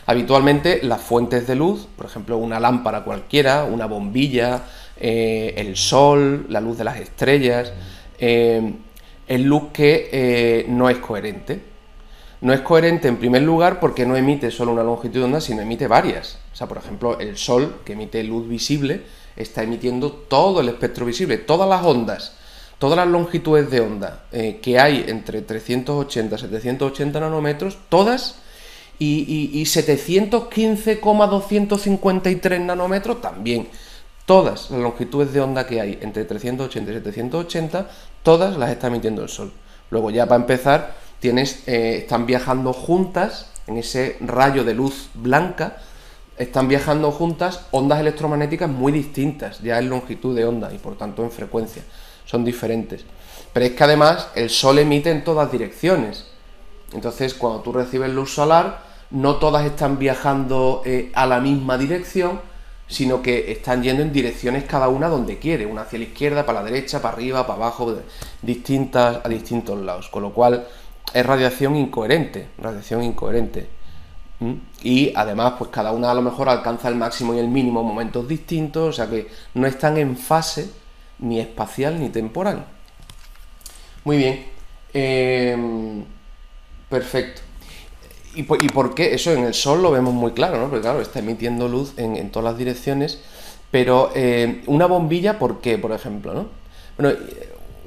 Habitualmente las fuentes de luz, por ejemplo una lámpara cualquiera, una bombilla, el sol, la luz de las estrellas, es luz que no es coherente. No es coherente en primer lugar porque no emite solo una longitud de onda, sino emite varias. O sea, por ejemplo, el Sol, que emite luz visible, está emitiendo todo el espectro visible, todas las ondas, todas las longitudes de onda que hay entre 380 y 780 nanómetros, todas, y 715,253 nanómetros también. Todas las longitudes de onda que hay entre 380 y 780, todas las está emitiendo el Sol. Luego ya para empezar, están viajando juntas, en ese rayo de luz blanca, están viajando juntas ondas electromagnéticas muy distintas, ya en longitud de onda y por tanto en frecuencia, son diferentes. Pero es que además el Sol emite en todas direcciones. Entonces, cuando tú recibes luz solar, no todas están viajando a la misma dirección, sino que están yendo en direcciones cada una donde quiere, una hacia la izquierda, para la derecha, para arriba, para abajo, a distintos lados, con lo cual es radiación incoherente. Y además, pues cada una a lo mejor alcanza el máximo y el mínimo en momentos distintos, o sea que no están en fase ni espacial ni temporal. Muy bien. Perfecto. ¿Y por qué? Eso en el Sol lo vemos muy claro, ¿no? Porque claro, está emitiendo luz en todas las direcciones, pero una bombilla, ¿por qué, por ejemplo, no? Bueno,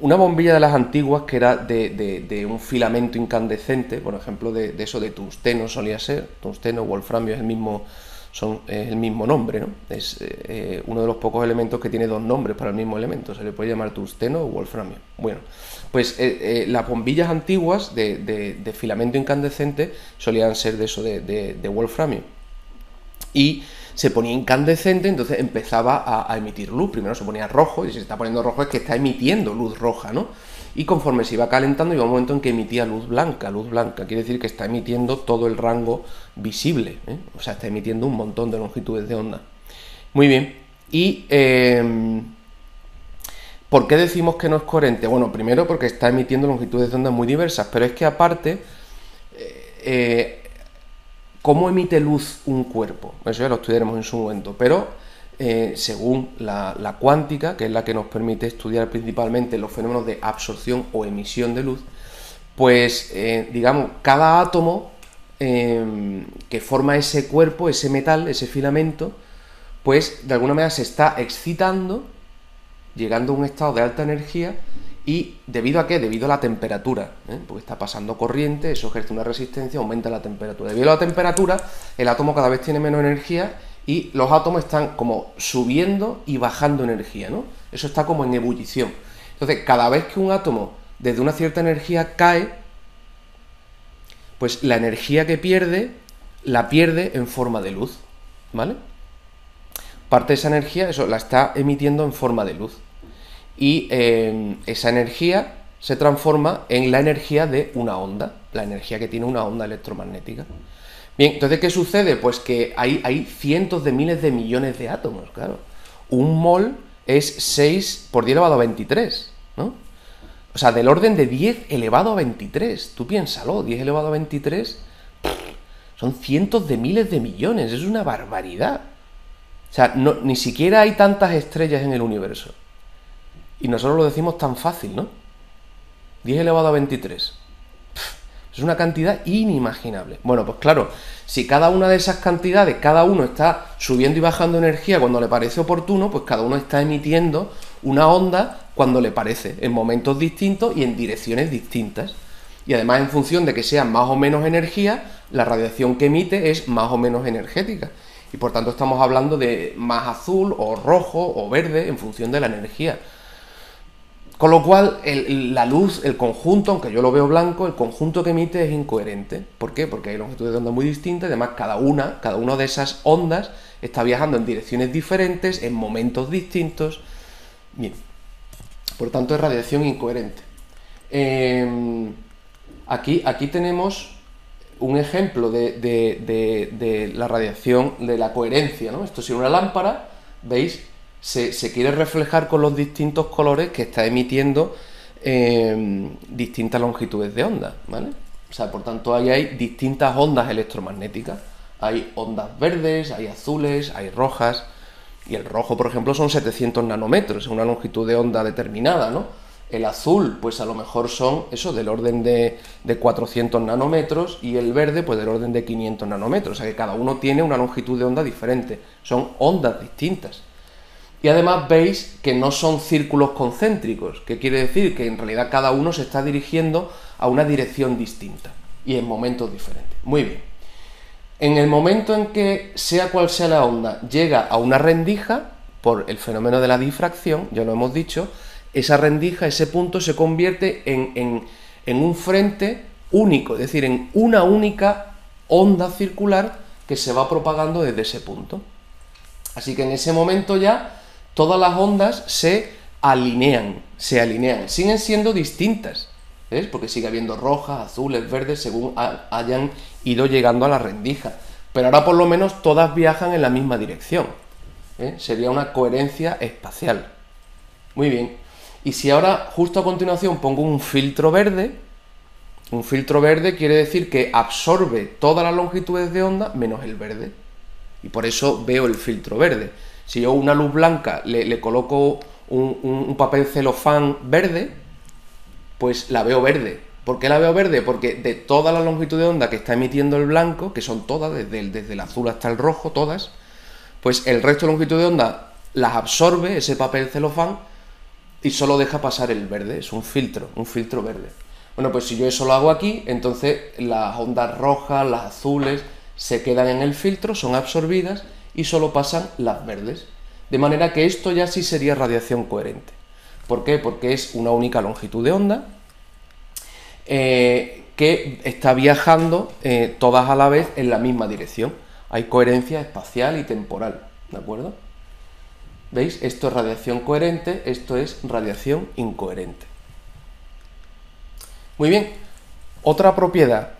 una bombilla de las antiguas que era de un filamento incandescente, por ejemplo, de eso de tungsteno solía ser, tungsteno, wolframio es el mismo nombre, ¿no? Es uno de los pocos elementos que tiene dos nombres para el mismo elemento, se le puede llamar tungsteno o wolframio. Bueno, pues las bombillas antiguas de filamento incandescente solían ser de eso, de wolframio. Y se ponía incandescente, entonces empezaba a emitir luz. Primero se ponía rojo, y si se está poniendo rojo es que está emitiendo luz roja, ¿no? Y conforme se iba calentando, llegó un momento en que emitía luz blanca. Quiere decir que está emitiendo todo el rango visible, ¿eh? O sea, está emitiendo un montón de longitudes de onda. Muy bien. Y ¿por qué decimos que no es coherente? Bueno, primero porque está emitiendo longitudes de onda muy diversas, pero es que aparte, ¿cómo emite luz un cuerpo? Eso ya lo estudiaremos en su momento, pero según la cuántica, que es la que nos permite estudiar principalmente los fenómenos de absorción o emisión de luz, pues digamos, cada átomo que forma ese cuerpo, ese metal, ese filamento, pues de alguna manera se está excitando, llegando a un estado de alta energía. ¿Y debido a qué? Debido a la temperatura, porque está pasando corriente, eso ejerce una resistencia, aumenta la temperatura. Debido a la temperatura, el átomo cada vez tiene menos energía y los átomos están como subiendo y bajando energía, ¿no? Eso está como en ebullición. Entonces, cada vez que un átomo desde una cierta energía cae, pues la energía que pierde, la pierde en forma de luz, ¿vale? Parte de esa energía, eso, la está emitiendo en forma de luz. Y esa energía se transforma en la energía de una onda, la energía que tiene una onda electromagnética. Bien, entonces, ¿qué sucede? Pues que hay cientos de miles de millones de átomos, claro. Un mol es 6 por 10 elevado a 23, ¿no? O sea, del orden de 10 elevado a 23. Tú piénsalo, 10 elevado a 23 son cientos de miles de millones, es una barbaridad. O sea, ni siquiera hay tantas estrellas en el universo. Y nosotros lo decimos tan fácil, ¿no? 10 elevado a 23. Es una cantidad inimaginable. Bueno, pues claro, si cada una de esas cantidades, cada uno está subiendo y bajando energía cuando le parece oportuno, pues cada uno está emitiendo una onda cuando le parece, en momentos distintos y en direcciones distintas. Y además, en función de que sea más o menos energía, la radiación que emite es más o menos energética. Y por tanto estamos hablando de más azul o rojo o verde en función de la energía. Con lo cual, la luz, el conjunto, aunque yo lo veo blanco, el conjunto que emite es incoherente. ¿Por qué? Porque hay longitudes de onda muy distintas, además cada una de esas ondas está viajando en direcciones diferentes, en momentos distintos. Bien, por tanto es radiación incoherente. Aquí tenemos un ejemplo de la radiación, de la coherencia, ¿no? Esto es una lámpara, ¿veis? Se quiere reflejar con los distintos colores que está emitiendo distintas longitudes de onda, ¿vale? O sea, por tanto, ahí hay distintas ondas electromagnéticas. Hay ondas verdes, hay azules, hay rojas. Y el rojo, por ejemplo, son 700 nanómetros, es una longitud de onda determinada, ¿no? El azul, pues a lo mejor son eso, del orden de 400 nanómetros, y el verde, pues del orden de 500 nanómetros. O sea que cada uno tiene una longitud de onda diferente, son ondas distintas. Y además veis que no son círculos concéntricos, que quiere decir que en realidad cada uno se está dirigiendo a una dirección distinta y en momentos diferentes. Muy bien. En el momento en que, sea cual sea la onda, llega a una rendija, por el fenómeno de la difracción, ya lo hemos dicho, esa rendija, ese punto, se convierte en un frente único, es decir, en una única onda circular que se va propagando desde ese punto. Así que en ese momento ya todas las ondas se alinean, siguen siendo distintas, ¿ves? Porque sigue habiendo rojas, azules, verdes, según hayan ido llegando a la rendija, pero ahora por lo menos todas viajan en la misma dirección, ¿eh? Sería una coherencia espacial. Muy bien. Y si ahora, justo a continuación, pongo un filtro verde quiere decir que absorbe todas las longitudes de onda menos el verde. Y por eso veo el filtro verde. Si yo a una luz blanca le coloco un papel celofán verde, pues la veo verde. ¿Por qué la veo verde? Porque de todas las longitudes de onda que está emitiendo el blanco, que son todas, desde el azul hasta el rojo, todas, pues el resto de longitud de onda las absorbe ese papel celofán y solo deja pasar el verde. Es un filtro verde. Bueno, pues si yo eso lo hago aquí, entonces las ondas rojas, las azules, se quedan en el filtro, son absorbidas y solo pasan las verdes. De manera que esto ya sí sería radiación coherente. ¿Por qué? Porque es una única longitud de onda que está viajando todas a la vez en la misma dirección. Hay coherencia espacial y temporal, ¿de acuerdo? ¿Veis? Esto es radiación coherente, esto es radiación incoherente. Muy bien, otra propiedad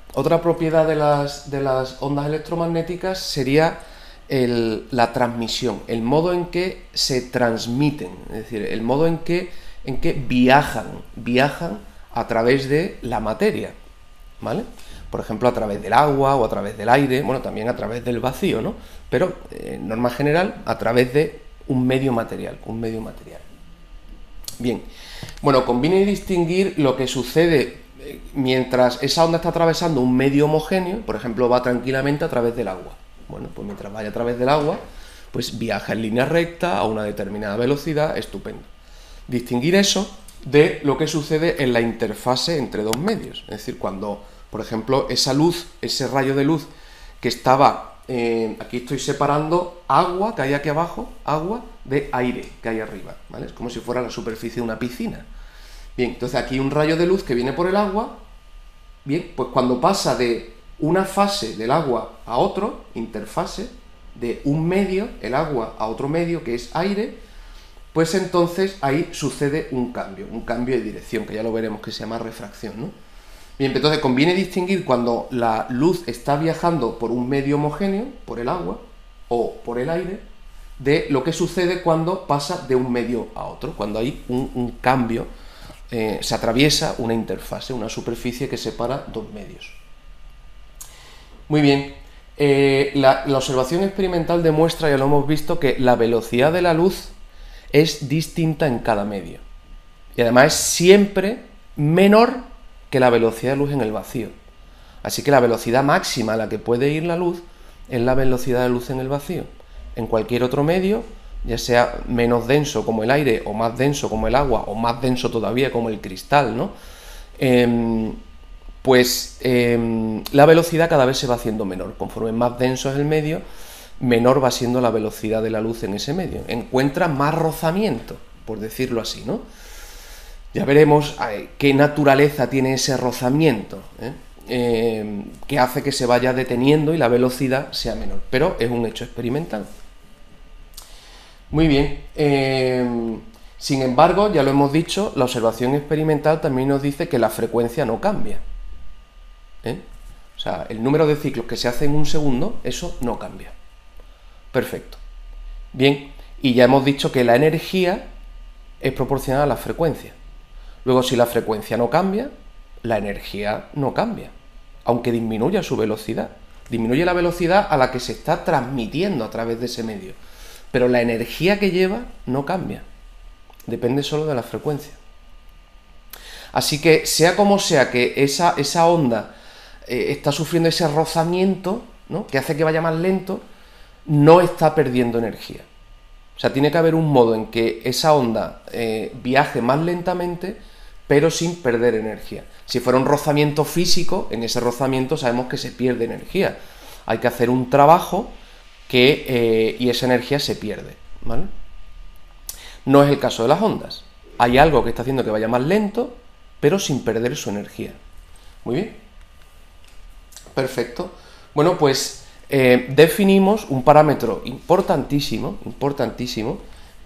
de las ondas electromagnéticas sería la transmisión, el modo en que se transmiten, es decir, el modo en que viajan a través de la materia, ¿vale? Por ejemplo, a través del agua o a través del aire, bueno, también a través del vacío, ¿no? Pero, en norma general, a través de un medio material. Bien, bueno, conviene distinguir lo que sucede mientras esa onda está atravesando un medio homogéneo, por ejemplo, va tranquilamente a través del agua. Bueno, pues mientras vaya a través del agua, pues viaja en línea recta a una determinada velocidad, estupendo. Distinguir eso de lo que sucede en la interfase entre dos medios, es decir, cuando, por ejemplo, esa luz, ese rayo de luz que estaba, aquí estoy separando agua que hay aquí abajo, agua de aire que hay arriba, ¿vale? Es como si fuera la superficie de una piscina. Bien, entonces aquí hay un rayo de luz que viene por el agua. Bien, pues cuando pasa de una fase del agua a otro, interfase, de un medio, el agua, a otro medio, que es aire, pues entonces ahí sucede un cambio de dirección, que ya lo veremos, que se llama refracción, ¿no? Bien, entonces conviene distinguir cuando la luz está viajando por un medio homogéneo, por el agua o por el aire, de lo que sucede cuando pasa de un medio a otro, cuando hay un cambio, se atraviesa una interfase, una superficie que separa dos medios. Muy bien, la observación experimental demuestra, ya lo hemos visto, que la velocidad de la luz es distinta en cada medio. Y además es siempre menor que la velocidad de luz en el vacío. Así que la velocidad máxima a la que puede ir la luz es la velocidad de luz en el vacío. En cualquier otro medio, ya sea menos denso como el aire, o más denso como el agua, o más denso todavía como el cristal, ¿no? La velocidad cada vez se va haciendo menor. Conforme más denso es el medio, menor va siendo la velocidad de la luz en ese medio. Encuentra más rozamiento, por decirlo así, ¿no? Ya veremos qué naturaleza tiene ese rozamiento, que hace que se vaya deteniendo y la velocidad sea menor. Pero es un hecho experimental. Muy bien. Sin embargo, ya lo hemos dicho, la observación experimental también nos dice que la frecuencia no cambia. O sea, el número de ciclos que se hace en un segundo, eso no cambia. Perfecto. Bien, y ya hemos dicho que la energía es proporcional a la frecuencia. Luego, si la frecuencia no cambia, la energía no cambia, aunque disminuya su velocidad. Disminuye la velocidad a la que se está transmitiendo a través de ese medio. Pero la energía que lleva no cambia. Depende solo de la frecuencia. Así que, sea como sea que esa onda está sufriendo ese rozamiento, ¿no?, que hace que vaya más lento, no está perdiendo energía. O sea, tiene que haber un modo en que esa onda viaje más lentamente, pero sin perder energía. Si fuera un rozamiento físico, en ese rozamiento sabemos que se pierde energía. Hay que hacer un trabajo y esa energía se pierde, ¿vale? No es el caso de las ondas. Hay algo que está haciendo que vaya más lento, pero sin perder su energía. Muy bien. Perfecto. Bueno, pues definimos un parámetro importantísimo,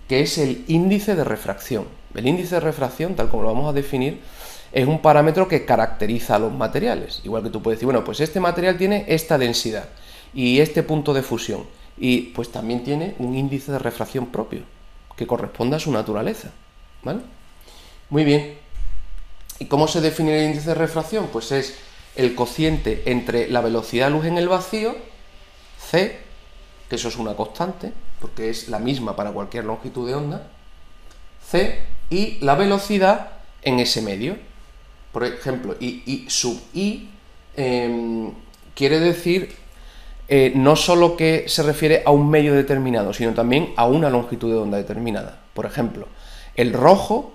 que es el índice de refracción. El índice de refracción, tal como lo vamos a definir, es un parámetro que caracteriza a los materiales. Igual que tú puedes decir, bueno, pues este material tiene esta densidad y este punto de fusión, y pues también tiene un índice de refracción propio, que corresponde a su naturaleza, ¿vale? Muy bien. ¿Y cómo se define el índice de refracción? Pues es el cociente entre la velocidad de luz en el vacío, c, que eso es una constante, porque es la misma para cualquier longitud de onda, c, y la velocidad en ese medio. Por ejemplo, I sub i quiere decir no solo que se refiere a un medio determinado, sino también a una longitud de onda determinada. Por ejemplo, el rojo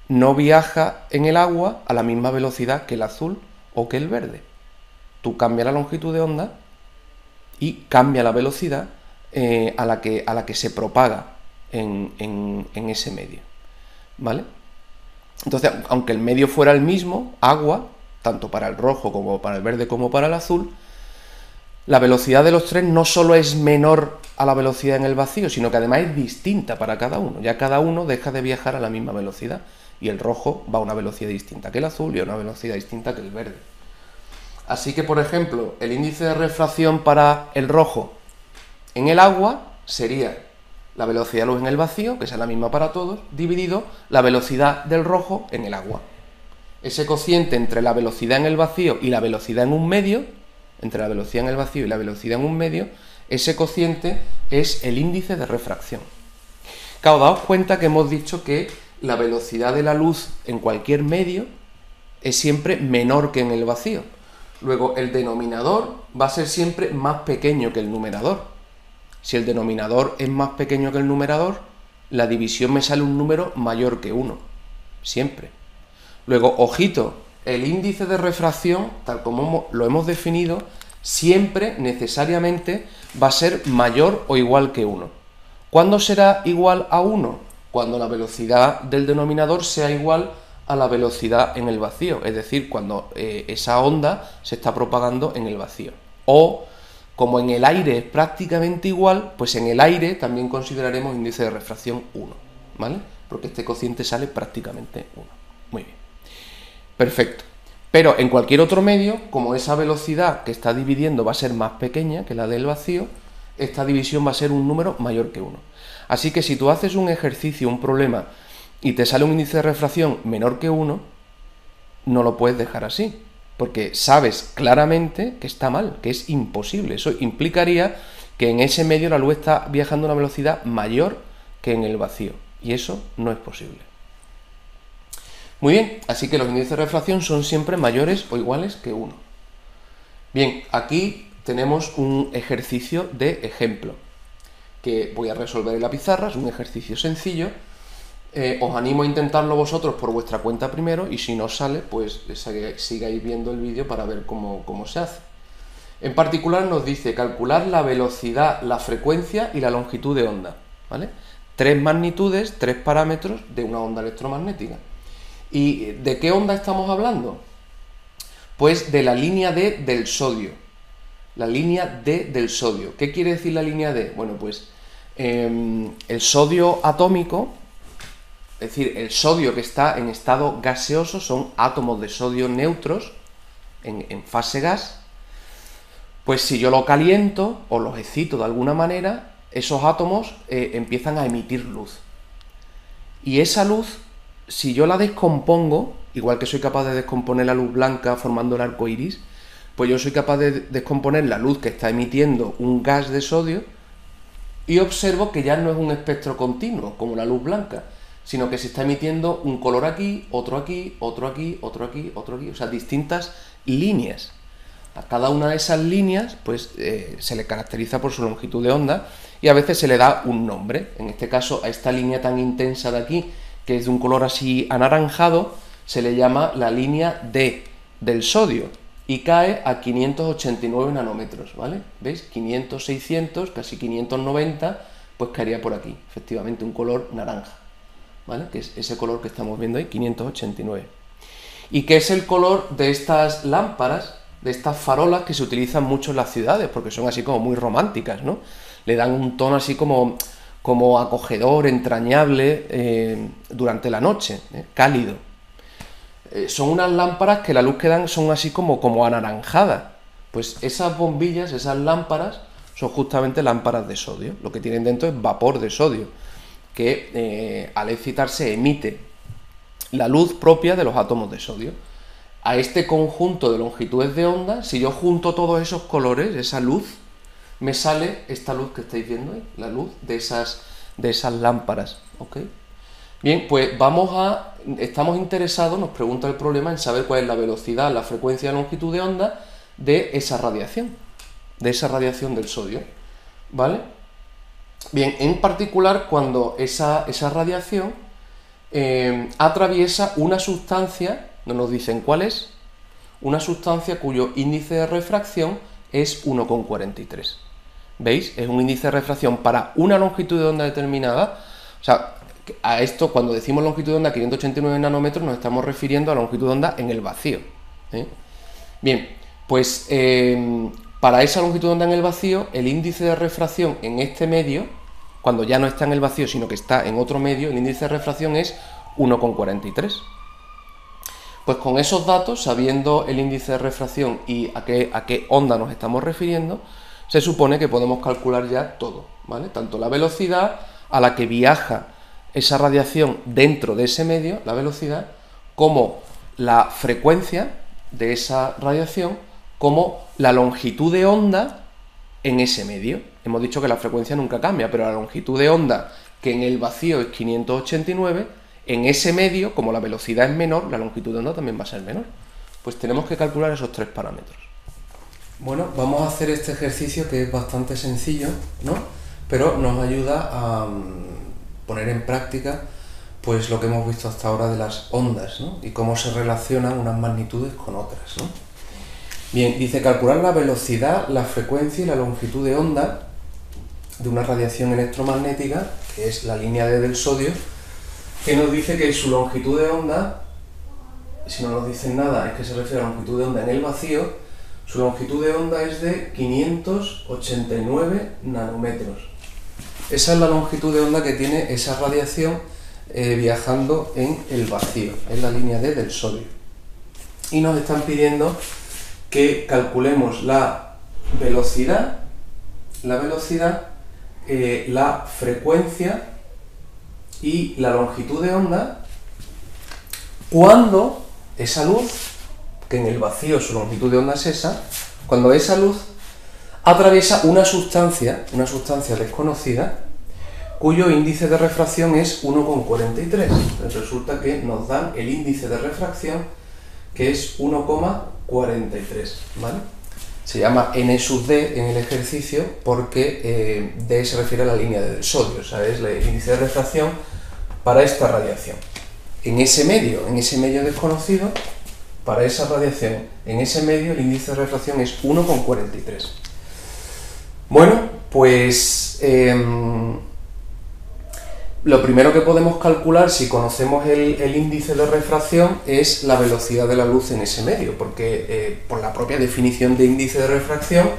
no viaja en el agua a la misma velocidad que el azul o que el verde. Tú cambias la longitud de onda y cambia la velocidad a la que se propaga en ese medio, ¿vale? Entonces, aunque el medio fuera el mismo, agua, tanto para el rojo como para el verde como para el azul, la velocidad de los tres no solo es menor a la velocidad en el vacío, sino que además es distinta para cada uno. Ya cada uno deja de viajar a la misma velocidad, y el rojo va a una velocidad distinta que el azul y a una velocidad distinta que el verde. Así que, por ejemplo, el índice de refracción para el rojo en el agua sería la velocidad de luz en el vacío, que es la misma para todos, dividido la velocidad del rojo en el agua. Ese cociente entre la velocidad en el vacío y la velocidad en un medio, ese cociente es el índice de refracción. Claro, daos cuenta que hemos dicho que la velocidad de la luz en cualquier medio es siempre menor que en el vacío. Luego, el denominador va a ser siempre más pequeño que el numerador. Si el denominador es más pequeño que el numerador, la división me sale un número mayor que 1. Siempre. Luego, ojito, el índice de refracción, tal como lo hemos definido, siempre, necesariamente, va a ser mayor o igual que 1. ¿Cuándo será igual a 1? Cuando la velocidad del denominador sea igual a la velocidad en el vacío, es decir, cuando esa onda se está propagando en el vacío. O, como en el aire es prácticamente igual, pues en el aire también consideraremos índice de refracción 1, ¿vale? Porque este cociente sale prácticamente 1. Muy bien. Perfecto. Pero en cualquier otro medio, como esa velocidad que está dividiendo va a ser más pequeña que la del vacío, esta división va a ser un número mayor que 1. Así que si tú haces un ejercicio, un problema, y te sale un índice de refracción menor que 1, no lo puedes dejar así, porque sabes claramente que está mal, que es imposible. Eso implicaría que en ese medio la luz está viajando a una velocidad mayor que en el vacío, y eso no es posible. Muy bien, así que los índices de refracción son siempre mayores o iguales que 1. Bien, aquí tenemos un ejercicio de ejemplo que voy a resolver en la pizarra. Es un ejercicio sencillo. Os animo a intentarlo vosotros por vuestra cuenta primero, y si no sale, pues sigáis viendo el vídeo para ver cómo se hace. En particular nos dice calcular la velocidad, la frecuencia y la longitud de onda, ¿vale? 3 magnitudes, 3 parámetros de una onda electromagnética. ¿Y de qué onda estamos hablando? Pues de la línea D del sodio. La línea D del sodio. ¿Qué quiere decir la línea D? Bueno, pues el sodio atómico, es decir, el sodio que está en estado gaseoso, son átomos de sodio neutros en fase gas. Pues si yo lo caliento o los excito de alguna manera, esos átomos empiezan a emitir luz. Y esa luz, si yo la descompongo, igual que soy capaz de descomponer la luz blanca formando el arco iris, pues yo soy capaz de descomponer la luz que está emitiendo un gas de sodio, y observo que ya no es un espectro continuo como la luz blanca, sino que se está emitiendo un color aquí, otro aquí, otro aquí, otro aquí, otro aquí, o sea, distintas líneas. A cada una de esas líneas pues se le caracteriza por su longitud de onda y a veces se le da un nombre. En este caso, a esta línea tan intensa de aquí, que es de un color así anaranjado, se le llama la línea D del sodio y cae a 589 nanómetros, ¿vale? ¿Veis? 500, 600, casi 590, pues caería por aquí, efectivamente, un color naranja, ¿vale? Que es ese color que estamos viendo ahí, 589. ¿Y qué es el color de estas lámparas, de estas farolas que se utilizan mucho en las ciudades? Porque son así como muy románticas, ¿no? Le dan un tono así como acogedor, entrañable durante la noche, cálido. Son unas lámparas que la luz que dan son así como anaranjadas. Pues esas bombillas, esas lámparas, son justamente lámparas de sodio. Lo que tienen dentro es vapor de sodio, que al excitarse emite la luz propia de los átomos de sodio. A este conjunto de longitudes de onda, si yo junto todos esos colores, esa luz, me sale esta luz que estáis viendo ahí, la luz de esas lámparas, ¿ok? Bien, pues estamos interesados, nos pregunta el problema, en saber cuál es la velocidad, la frecuencia y la longitud de onda de esa radiación del sodio, ¿vale? Bien, en particular cuando esa radiación atraviesa una sustancia, no nos dicen cuál es, una sustancia cuyo índice de refracción es 1,43. ¿Veis? Es un índice de refracción para una longitud de onda determinada. O sea, a esto, cuando decimos longitud de onda 589 nanómetros, nos estamos refiriendo a la longitud de onda en el vacío. Bien, pues para esa longitud de onda en el vacío, el índice de refracción en este medio, cuando ya no está en el vacío, sino que está en otro medio, el índice de refracción es 1,43. Pues con esos datos, sabiendo el índice de refracción y a qué onda nos estamos refiriendo, se supone que podemos calcular ya todo, ¿vale? Tanto la velocidad a la que viaja esa radiación dentro de ese medio, la velocidad, como la frecuencia de esa radiación, como la longitud de onda en ese medio. Hemos dicho que la frecuencia nunca cambia, pero la longitud de onda, que en el vacío es 589, en ese medio, como la velocidad es menor, la longitud de onda también va a ser menor. Pues tenemos que calcular esos tres parámetros. Bueno, vamos a hacer este ejercicio que es bastante sencillo, ¿no? Pero nos ayuda a poner en práctica pues lo que hemos visto hasta ahora de las ondas, ¿no? Y cómo se relacionan unas magnitudes con otras, ¿no? Bien, dice calcular la velocidad, la frecuencia y la longitud de onda de una radiación electromagnética, que es la línea D del sodio, que nos dice que su longitud de onda, si no nos dicen nada, es que se refiere a la longitud de onda en el vacío. Su longitud de onda es de 589 nanómetros. Esa es la longitud de onda que tiene esa radiación viajando en el vacío, en la línea D del sodio. Y nos están pidiendo que calculemos la velocidad, la frecuencia y la longitud de onda cuando esa luz, que en el vacío su longitud de onda es esa, cuando esa luz atraviesa una sustancia desconocida, cuyo índice de refracción es 1,43. Entonces resulta que nos dan el índice de refracción, que es 1,43, ¿vale? Se llama N sub D en el ejercicio porque D se refiere a la línea D del sodio, o sea, es el índice de refracción para esta radiación. En ese medio desconocido, para esa radiación, en ese medio el índice de refracción es 1,43. Bueno, pues lo primero que podemos calcular, si conocemos el índice de refracción, es la velocidad de la luz en ese medio, porque por la propia definición de índice de refracción,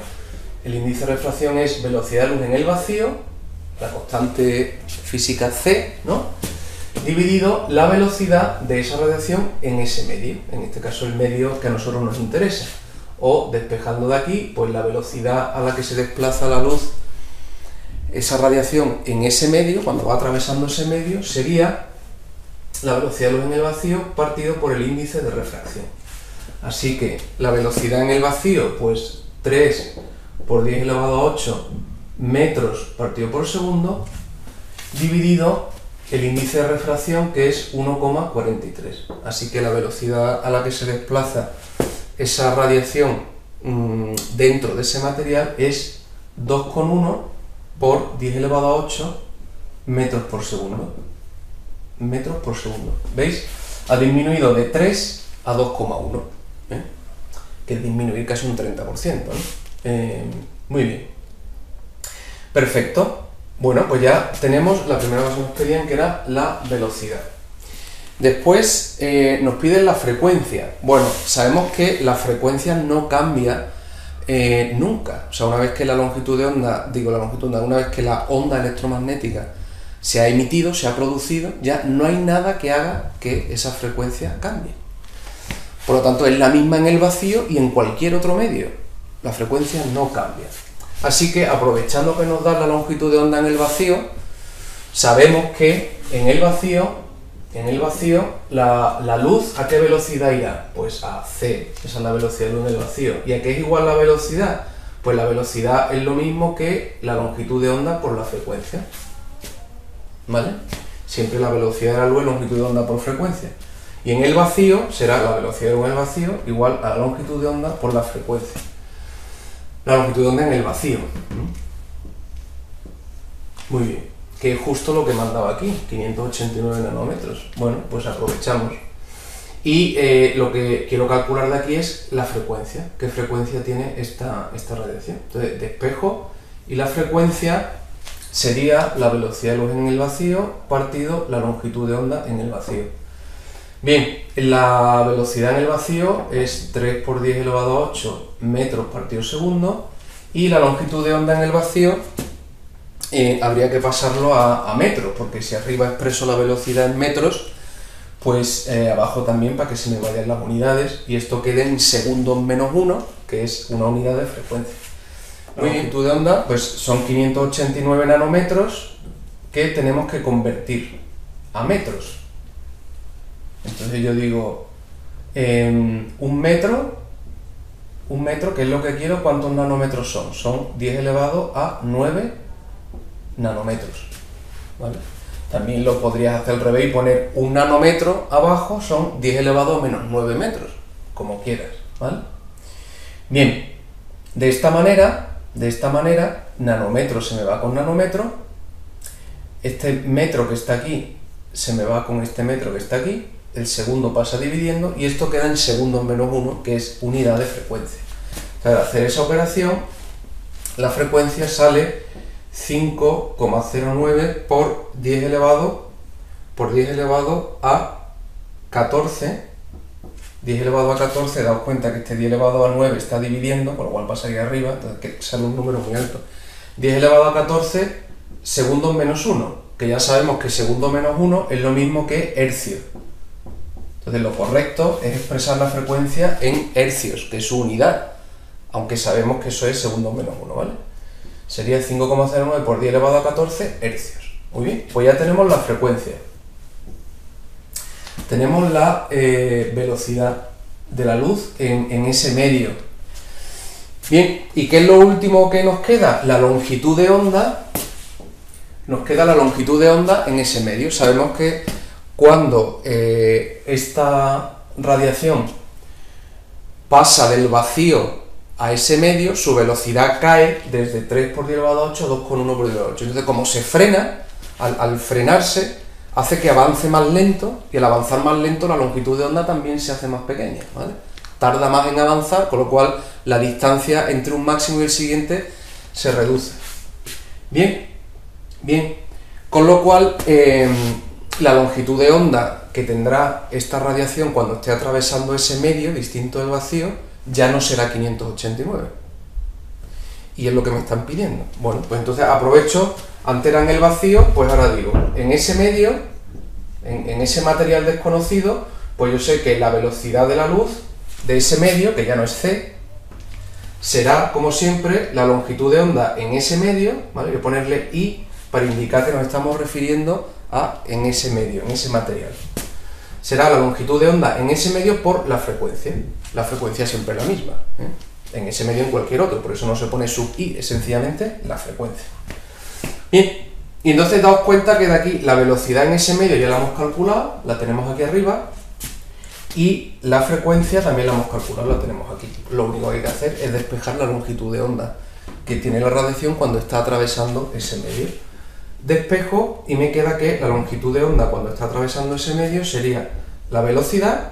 el índice de refracción es velocidad de luz en el vacío, la constante física C, ¿no?, dividido la velocidad de esa radiación en ese medio, en este caso el medio que a nosotros nos interesa. O, despejando de aquí, pues la velocidad a la que se desplaza la luz, esa radiación en ese medio, cuando va atravesando ese medio, sería la velocidad de luz en el vacío partido por el índice de refracción. Así que la velocidad en el vacío, pues 3 por 10 elevado a 8 metros partido por segundo, dividido el índice de refracción, que es 1,43. Así que la velocidad a la que se desplaza esa radiación dentro de ese material es 2,1 por 10 elevado a 8 metros por segundo. Metros por segundo. ¿Veis? Ha disminuido de 3 a 2,1. Que es disminuir casi un 30%, ¿no? Muy bien. Perfecto. Bueno, pues ya tenemos la primera cosa que nos pedían, que era la velocidad. Después nos piden la frecuencia. Bueno, sabemos que la frecuencia no cambia nunca. O sea, una vez que la longitud de onda, una vez que la onda electromagnética se ha emitido, se ha producido, ya no hay nada que haga que esa frecuencia cambie. Por lo tanto, es la misma en el vacío y en cualquier otro medio. La frecuencia no cambia. Así que, aprovechando que nos da la longitud de onda en el vacío, sabemos que en el vacío la luz, ¿a qué velocidad irá? Pues a c, esa es la velocidad de luz en el vacío. ¿Y a qué es igual la velocidad? Pues la velocidad es lo mismo que la longitud de onda por la frecuencia. ¿Vale? Siempre la velocidad de la luz es longitud de onda por frecuencia. Y en el vacío será la velocidad de luz en el vacío igual a la longitud de onda por la frecuencia. La longitud de onda en el vacío. Muy bien. Que es justo lo que mandaba aquí, 589 nanómetros. Bueno, pues aprovechamos. Y lo que quiero calcular de aquí es la frecuencia. ¿Qué frecuencia tiene esta radiación? Entonces, despejo y la frecuencia sería la velocidad de luz en el vacío partido la longitud de onda en el vacío. Bien, la velocidad en el vacío es 3 por 10 elevado a 8 metros partido segundo, y la longitud de onda en el vacío habría que pasarlo a metros, porque si arriba expreso la velocidad en metros, pues abajo también, para que se me vayan las unidades, y esto quede en segundos menos 1, que es una unidad de frecuencia. La longitud de onda pues son 589 nanómetros que tenemos que convertir a metros. Entonces yo digo, un metro, que es lo que quiero, ¿cuántos nanómetros son? Son 10 elevado a 9 nanómetros. ¿Vale? También lo podrías hacer al revés y poner un nanómetro abajo, son 10 elevado a menos 9 metros, como quieras. ¿Vale? Bien, de esta manera, nanómetro se me va con nanómetro, este metro que está aquí se me va con este metro que está aquí, el segundo pasa dividiendo y esto queda en segundos menos 1, que es unidad de frecuencia. Para hacer esa operación, la frecuencia sale 5,09 por 10 elevado a 14. 10 elevado a 14, daos cuenta que este 10 elevado a 9 está dividiendo, con lo cual pasaría arriba, entonces que sale un número muy alto. 10 elevado a 14 segundos menos 1, que ya sabemos que segundo menos 1 es lo mismo que hercio. Entonces lo correcto es expresar la frecuencia en hercios, que es su unidad, aunque sabemos que eso es segundos menos 1, ¿vale? Sería 5,09 por 10 elevado a 14 hercios. Muy bien, pues ya tenemos la frecuencia. Tenemos la velocidad de la luz en ese medio. Bien, ¿y qué es lo último que nos queda? La longitud de onda. Nos queda la longitud de onda en ese medio. Sabemos que cuando esta radiación pasa del vacío a ese medio, su velocidad cae desde 3 por 10 elevado a 8 a 2,1 por 10 elevado a 8. Entonces, como se frena, al frenarse, hace que avance más lento, y al avanzar más lento la longitud de onda también se hace más pequeña, ¿vale? Tarda más en avanzar, con lo cual la distancia entre un máximo y el siguiente se reduce. Bien, bien, con lo cual la longitud de onda que tendrá esta radiación cuando esté atravesando ese medio distinto del vacío ya no será 589. Y es lo que me están pidiendo. Bueno, pues entonces aprovecho. Antes era en el vacío, pues ahora digo, en ese medio, en ese material desconocido, pues yo sé que la velocidad de la luz de ese medio, que ya no es c, será, como siempre, la longitud de onda en ese medio, ¿vale? Voy a ponerle i para indicar que nos estamos refiriendo a en ese medio, en ese material. Será la longitud de onda en ese medio por la frecuencia. La frecuencia siempre es la misma, ¿eh? En ese medio en cualquier otro, por eso no se pone sub i, es sencillamente la frecuencia. Bien, Y entonces daos cuenta que de aquí la velocidad en ese medio ya la hemos calculado, la tenemos aquí arriba, y la frecuencia también la hemos calculado, la tenemos aquí. Lo único que hay que hacer es despejar la longitud de onda que tiene la radiación cuando está atravesando ese medio. Despejo y me queda que la longitud de onda cuando está atravesando ese medio sería la velocidad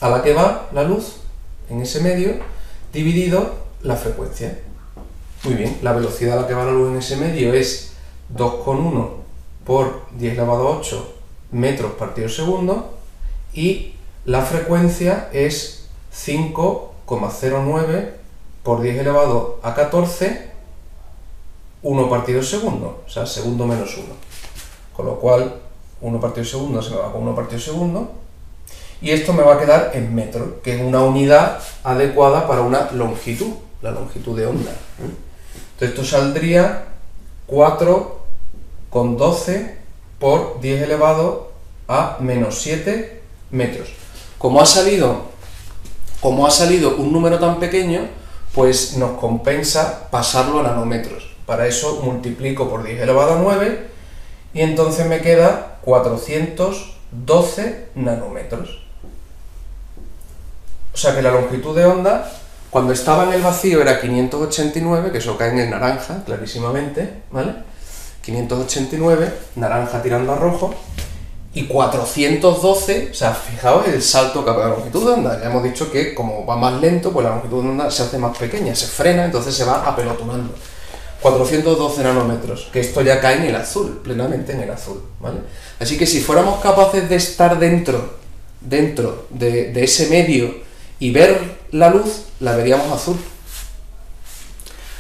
a la que va la luz en ese medio dividido la frecuencia. Muy bien, la velocidad a la que va la luz en ese medio es 2,1 por 10 elevado a 8 metros partido segundo, y la frecuencia es 5,09 por 10 elevado a 14, 1 partido segundo, o sea, segundo menos 1. Con lo cual, 1 partido segundo se me va con 1 partido segundo, y esto me va a quedar en metros, que es una unidad adecuada para una longitud, la longitud de onda. Entonces esto saldría 4,12 por 10 elevado a menos 7 metros. Como ha salido un número tan pequeño, pues nos compensa pasarlo a nanómetros. Para eso multiplico por 10 elevado a 9 y entonces me queda 412 nanómetros. O sea que la longitud de onda, cuando estaba en el vacío, era 589, que eso cae en el naranja, clarísimamente, ¿vale? 589, naranja tirando a rojo, y 412, o sea, fijaos el salto que ha dado la longitud de onda. Ya hemos dicho que como va más lento, pues la longitud de onda se hace más pequeña, se frena, entonces se va apelotonando. 412 nanómetros, que esto ya cae en el azul, plenamente en el azul, ¿vale? Así que si fuéramos capaces de estar dentro de ese medio y ver la luz, la veríamos azul.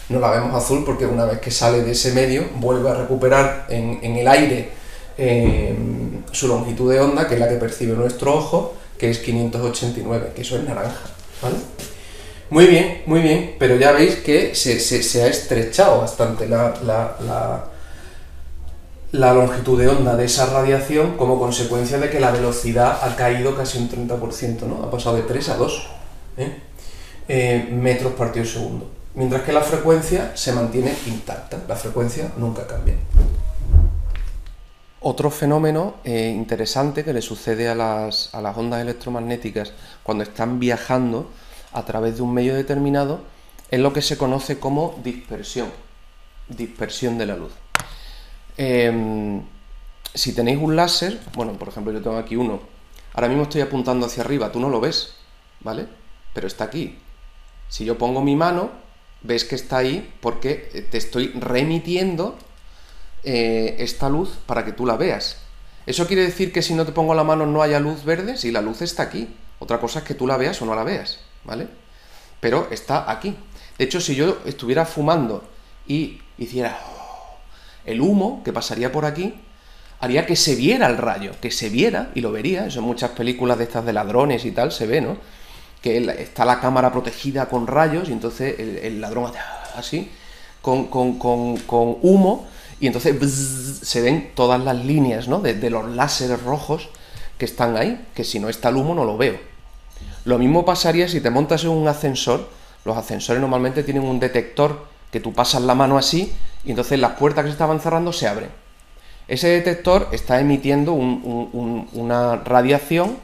No la vemos azul porque una vez que sale de ese medio, vuelve a recuperar en el aire su longitud de onda, que es la que percibe nuestro ojo, que es 589, que eso es naranja, ¿vale? Muy bien, pero ya veis que se ha estrechado bastante la longitud de onda de esa radiación como consecuencia de que la velocidad ha caído casi un 30%, ¿no? Ha pasado de 3 a 2 metros partido segundo. Mientras que la frecuencia se mantiene intacta, la frecuencia nunca cambia. Otro fenómeno interesante que le sucede a las ondas electromagnéticas cuando están viajando a través de un medio determinado es lo que se conoce como dispersión de la luz. Si tenéis un láser, bueno, por ejemplo yo tengo aquí uno, ahora mismo estoy apuntando hacia arriba, tú no lo ves, ¿vale? Pero está aquí. Si yo pongo mi mano, ves que está ahí porque te estoy remitiendo esta luz para que tú la veas. ¿Eso quiere decir que si no te pongo la mano no haya luz verde? Sí, la luz está aquí. Otra cosa es que tú la veas o no la veas, ¿vale? Pero está aquí. De hecho, si yo estuviera fumando y hiciera el humo que pasaría por aquí, haría que se viera el rayo, que se viera y lo vería. Eso en muchas películas de estas de ladrones y tal se ve, ¿no? Que está la cámara protegida con rayos y entonces el ladrón hace así, con humo, y entonces se ven todas las líneas, ¿no? de los láseres rojos que están ahí, que si no está el humo no lo veo. Lo mismo pasaría si te montas en un ascensor. Los ascensores normalmente tienen un detector que tú pasas la mano así y entonces las puertas que se estaban cerrando se abren. Ese detector está emitiendo una radiación,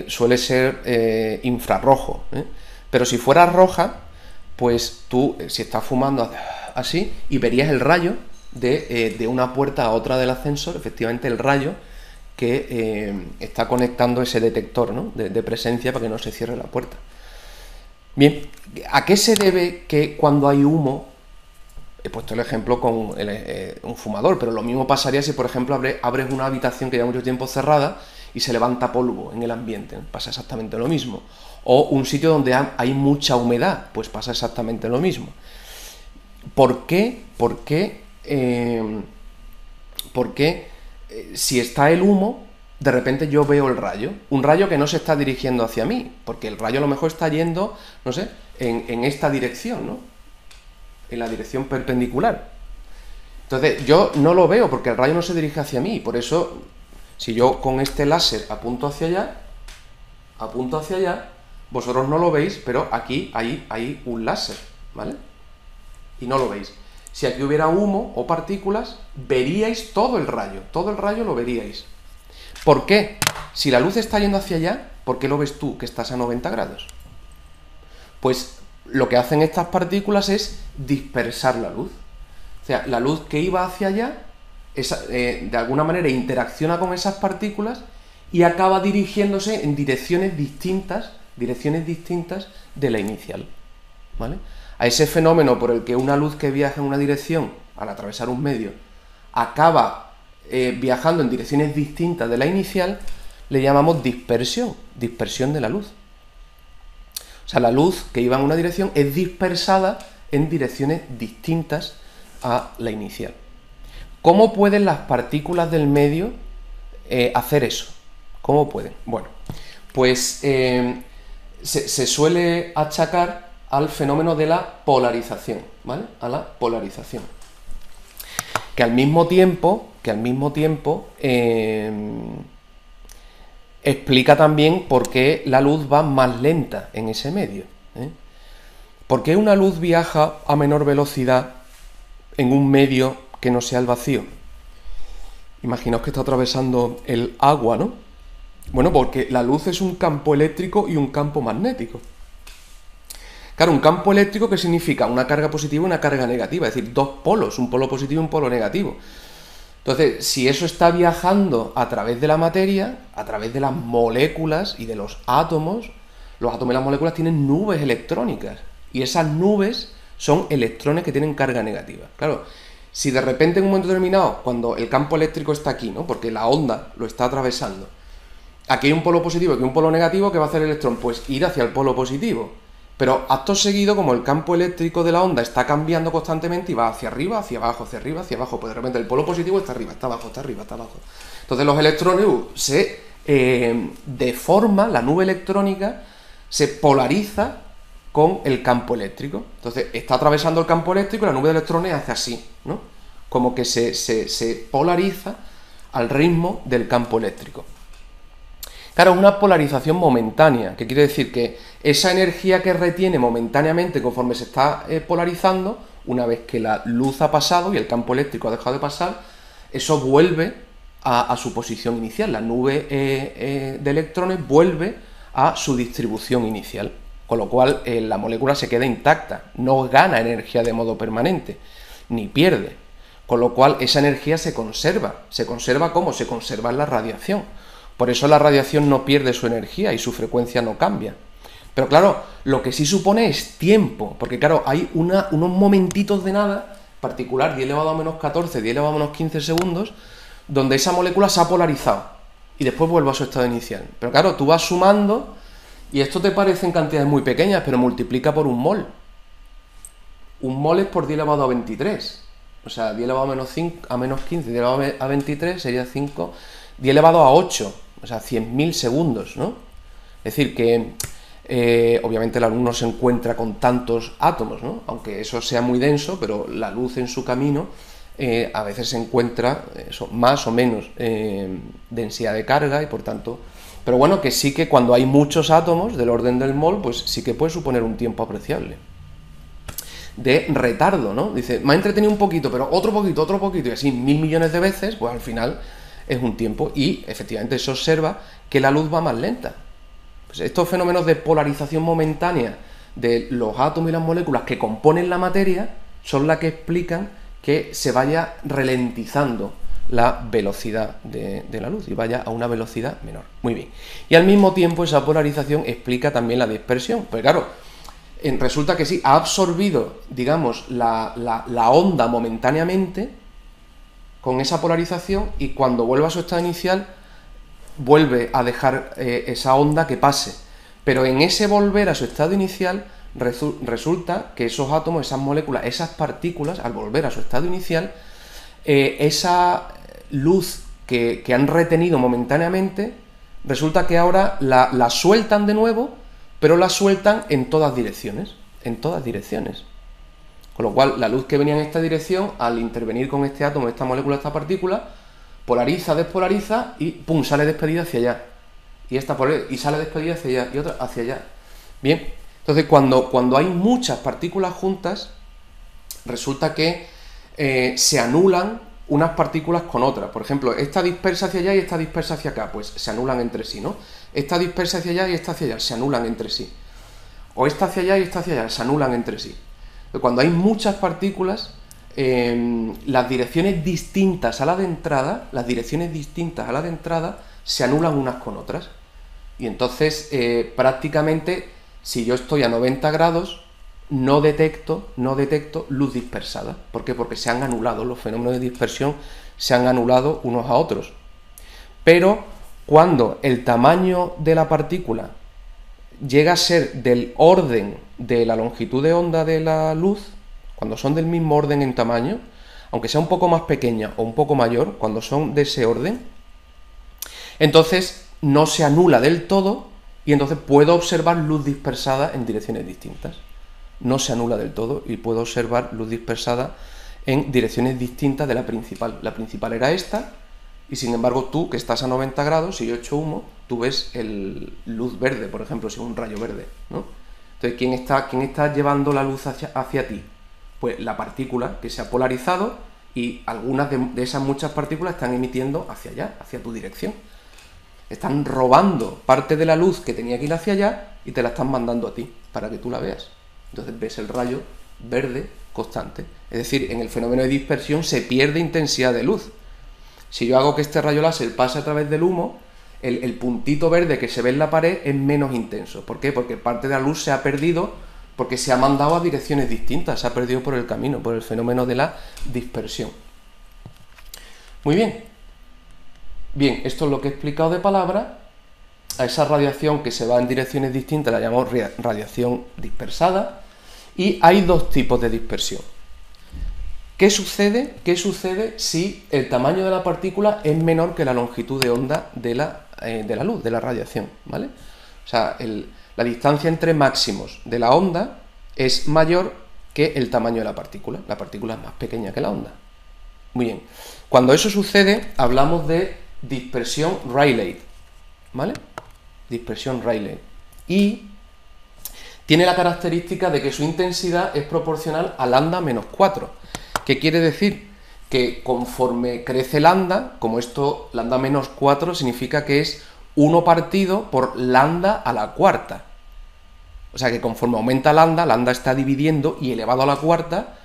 suele ser infrarrojo, pero si fuera roja, pues tú, si estás fumando así, y verías el rayo de una puerta a otra del ascensor, efectivamente el rayo que está conectando ese detector, ¿no? de presencia para que no se cierre la puerta. Bien, ¿a qué se debe que cuando hay humo? He puesto el ejemplo con un fumador, pero lo mismo pasaría si, por ejemplo, abres una habitación que lleva mucho tiempo cerrada y se levanta polvo en el ambiente, pasa exactamente lo mismo. O un sitio donde hay mucha humedad, pues pasa exactamente lo mismo. ¿Por qué si está el humo, de repente yo veo el rayo? Un rayo que no se está dirigiendo hacia mí, porque el rayo a lo mejor está yendo, no sé, en esta dirección, ¿no? En la dirección perpendicular. Entonces yo no lo veo porque el rayo no se dirige hacia mí, por eso si yo con este láser apunto hacia allá, vosotros no lo veis, pero aquí hay un láser, ¿vale? Y no lo veis. Si aquí hubiera humo o partículas, veríais todo el rayo lo veríais. ¿Por qué? Si la luz está yendo hacia allá, ¿por qué lo ves tú que estás a 90 grados? Pues lo que hacen estas partículas es dispersar la luz. O sea, la luz que iba hacia allá, de alguna manera interacciona con esas partículas y acaba dirigiéndose en direcciones distintas de la inicial, ¿vale? A ese fenómeno por el que una luz que viaja en una dirección, al atravesar un medio, acaba viajando en direcciones distintas de la inicial, le llamamos dispersión de la luz. O sea, la luz que iba en una dirección es dispersada en direcciones distintas a la inicial. ¿Cómo pueden las partículas del medio hacer eso? ¿Cómo pueden? Bueno, pues se suele achacar al fenómeno de la polarización, ¿vale? A la polarización. Que al mismo tiempo explica también por qué la luz va más lenta en ese medio, ¿eh? ¿Por qué una luz viaja a menor velocidad en un medio que no sea el vacío? Imaginaos que está atravesando el agua, ¿no? Bueno, porque la luz es un campo eléctrico y un campo magnético. Claro, un campo eléctrico, ¿qué significa? Una carga positiva y una carga negativa, es decir, dos polos, un polo positivo y un polo negativo. Entonces, si eso está viajando a través de la materia, a través de las moléculas y de los átomos y las moléculas tienen nubes electrónicas, y esas nubes son electrones que tienen carga negativa. Claro, si de repente en un momento determinado, cuando el campo eléctrico está aquí, ¿no? Porque la onda lo está atravesando, aquí hay un polo positivo y aquí un polo negativo, ¿qué va a hacer el electrón? Pues ir hacia el polo positivo. Pero acto seguido, como el campo eléctrico de la onda está cambiando constantemente y va hacia arriba, hacia abajo, hacia arriba, hacia abajo, pues de repente el polo positivo está arriba, está abajo, está arriba, está abajo. Entonces los electrones se deforma, la nube electrónica se polariza con el campo eléctrico. Entonces está atravesando el campo eléctrico y la nube de electrones hace así, ¿no? Como que se polariza al ritmo del campo eléctrico. Claro, es una polarización momentánea, que quiere decir que esa energía que retiene momentáneamente conforme se está polarizando, una vez que la luz ha pasado y el campo eléctrico ha dejado de pasar, eso vuelve a su posición inicial. La nube de electrones vuelve a su distribución inicial, con lo cual la molécula se queda intacta, no gana energía de modo permanente, ni pierde, con lo cual esa energía se conserva. ¿Se conserva cómo? Se conserva en la radiación. Por eso la radiación no pierde su energía y su frecuencia no cambia. Pero claro, lo que sí supone es tiempo, porque claro, hay unos momentitos de nada, particular 10 elevado a menos 14, 10 elevado a menos 15 segundos, donde esa molécula se ha polarizado y después vuelve a su estado inicial. Pero claro, tú vas sumando y esto te parece en cantidades muy pequeñas, pero multiplica por un mol. Un mol es por 10 elevado a 23. O sea, 10 elevado a menos 5, a menos 15, 10 elevado a 23 sería 5, 10 elevado a 8. O sea, 100.000 segundos, ¿no? Es decir, que obviamente la luz no se encuentra con tantos átomos, ¿no? Aunque eso sea muy denso, pero la luz en su camino a veces se encuentra más o menos densidad de carga y por tanto... Pero bueno, que sí que cuando hay muchos átomos del orden del mol, pues sí que puede suponer un tiempo apreciable de retardo, ¿no? Dice, me ha entretenido un poquito, pero otro poquito, y así 1.000 millones de veces, pues al final... es un tiempo y efectivamente se observa que la luz va más lenta. Pues estos fenómenos de polarización momentánea de los átomos y las moléculas que componen la materia son las que explican que se vaya ralentizando la velocidad de la luz y vaya a una velocidad menor. Muy bien. Y al mismo tiempo esa polarización explica también la dispersión. Pues claro, resulta que sí, ha absorbido, digamos, la onda momentáneamente con esa polarización y cuando vuelve a su estado inicial vuelve a dejar esa onda que pase. Pero en ese volver a su estado inicial resulta que esos átomos, esas moléculas, esas partículas, al volver a su estado inicial, esa luz que han retenido momentáneamente, resulta que ahora la sueltan de nuevo, pero la sueltan en todas direcciones. Con lo cual, la luz que venía en esta dirección, al intervenir con este átomo, esta molécula, esta partícula, polariza, despolariza y ¡pum!, sale despedida hacia allá. Y sale despedida hacia allá, y otra hacia allá. Bien, entonces cuando hay muchas partículas juntas, resulta que se anulan unas partículas con otras. Por ejemplo, esta dispersa hacia allá y esta dispersa hacia acá, pues se anulan entre sí, ¿no? Esta dispersa hacia allá y esta hacia allá, se anulan entre sí. O esta hacia allá y esta hacia allá, se anulan entre sí. Cuando hay muchas partículas, las direcciones distintas a la de entrada, se anulan unas con otras. Y entonces, prácticamente, si yo estoy a 90 grados, no detecto luz dispersada. ¿Por qué? Porque se han anulado, los fenómenos de dispersión se han anulado unos a otros. Pero cuando el tamaño de la partícula llega a ser del orden de la longitud de onda de la luz, cuando son del mismo orden en tamaño, aunque sea un poco más pequeña o un poco mayor, cuando son de ese orden, entonces no se anula del todo y entonces puedo observar luz dispersada en direcciones distintas. No se anula del todo y puedo observar luz dispersada en direcciones distintas de la principal. La principal era esta, y sin embargo tú, que estás a 90 grados, si yo echo humo, tú ves luz verde, por ejemplo, si es un rayo verde, ¿no? Entonces, ¿quién está llevando la luz hacia ti? Pues la partícula que se ha polarizado, y algunas de esas muchas partículas están emitiendo hacia allá, hacia tu dirección. Están robando parte de la luz que tenía que ir hacia allá y te la están mandando a ti, para que tú la veas. Entonces ves el rayo verde constante. Es decir, en el fenómeno de dispersión se pierde intensidad de luz. Si yo hago que este rayo láser pase a través del humo, el puntito verde que se ve en la pared es menos intenso. ¿Por qué? Porque parte de la luz se ha perdido porque se ha mandado a direcciones distintas, se ha perdido por el camino, por el fenómeno de la dispersión. Muy bien. Bien, esto es lo que he explicado de palabra. A esa radiación que se va en direcciones distintas la llamamos radiación dispersada. Y hay dos tipos de dispersión. ¿Qué sucede si el tamaño de la partícula es menor que la longitud de onda de la luz, de la radiación? ¿Vale? O sea, la distancia entre máximos de la onda es mayor que el tamaño de la partícula. La partícula es más pequeña que la onda. Muy bien. Cuando eso sucede, hablamos de dispersión Rayleigh. ¿Vale? Dispersión Rayleigh. Y tiene la característica de que su intensidad es proporcional a lambda menos 4. ¿Qué quiere decir? Que conforme crece lambda, como esto, lambda menos 4 significa que es 1 partido por lambda a la cuarta. O sea que conforme aumenta lambda está dividiendo y elevado a la cuarta,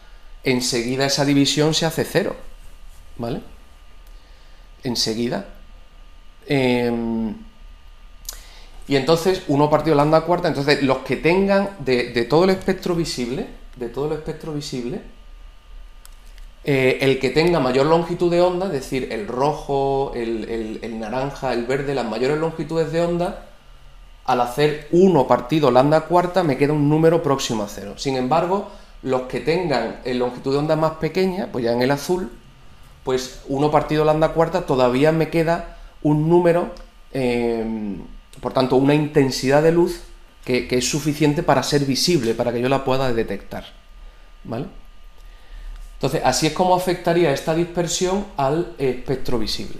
enseguida esa división se hace 0. ¿Vale? Enseguida. Y entonces 1 partido lambda a cuarta, entonces los que tengan de todo el espectro visible, el que tenga mayor longitud de onda, es decir, el rojo, el naranja, el verde, las mayores longitudes de onda, al hacer 1 partido lambda cuarta me queda un número próximo a 0. Sin embargo, los que tengan longitud de onda más pequeña, pues ya en el azul, pues 1 partido lambda cuarta todavía me queda un número, por tanto una intensidad de luz que es suficiente para ser visible, para que yo la pueda detectar. ¿Vale? Entonces, así es como afectaría esta dispersión al espectro visible.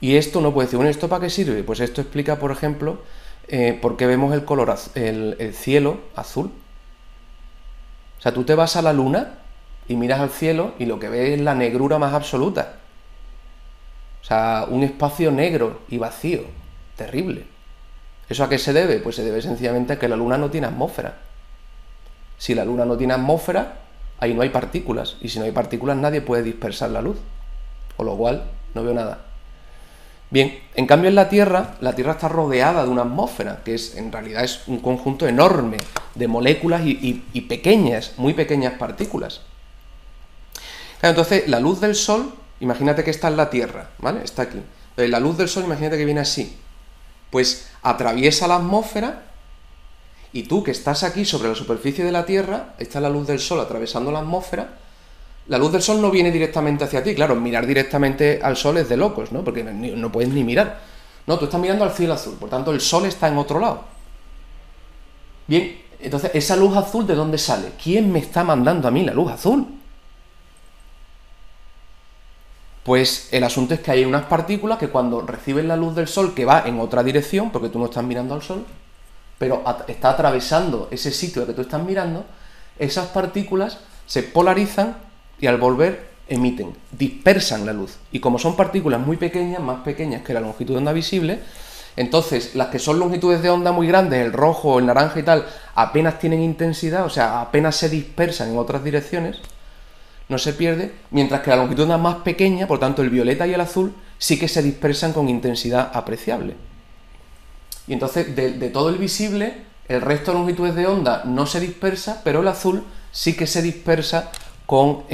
Y esto no puede decir, bueno, ¿esto para qué sirve? Pues esto explica, por ejemplo, por qué vemos el cielo azul. O sea, tú te vas a la luna y miras al cielo y lo que ves es la negrura más absoluta. O sea, un espacio negro y vacío. Terrible. ¿Eso a qué se debe? Pues se debe sencillamente a que la luna no tiene atmósfera. Si la luna no tiene atmósfera, ahí no hay partículas, y si no hay partículas nadie puede dispersar la luz, con lo cual no veo nada. Bien, en cambio en la Tierra está rodeada de una atmósfera, que en realidad es un conjunto enorme de moléculas y pequeñas, muy pequeñas partículas. Claro, entonces la luz del Sol, imagínate que está en la Tierra, ¿vale? Está aquí. Entonces, la luz del Sol, imagínate que viene así, pues atraviesa la atmósfera. Y tú, que estás aquí sobre la superficie de la Tierra, está la luz del Sol atravesando la atmósfera, la luz del Sol no viene directamente hacia ti. Claro, mirar directamente al Sol es de locos, ¿no? Porque no puedes ni mirar. No, tú estás mirando al cielo azul, por tanto el Sol está en otro lado. Bien, entonces, ¿esa luz azul de dónde sale? ¿Quién me está mandando a mí la luz azul? Pues el asunto es que hay unas partículas que cuando reciben la luz del Sol, que va en otra dirección, porque tú no estás mirando al Sol, pero está atravesando ese sitio que tú estás mirando, esas partículas se polarizan y al volver emiten, dispersan la luz. Y como son partículas muy pequeñas, más pequeñas que la longitud de onda visible, entonces las que son longitudes de onda muy grandes, el rojo, el naranja y tal, apenas tienen intensidad, o sea, apenas se dispersan en otras direcciones, no se pierde, mientras que la longitud de onda más pequeña, por tanto el violeta y el azul, sí que se dispersan con intensidad apreciable. Y entonces de todo el visible, el resto de longitudes de onda no se dispersa, pero el azul sí que se dispersa con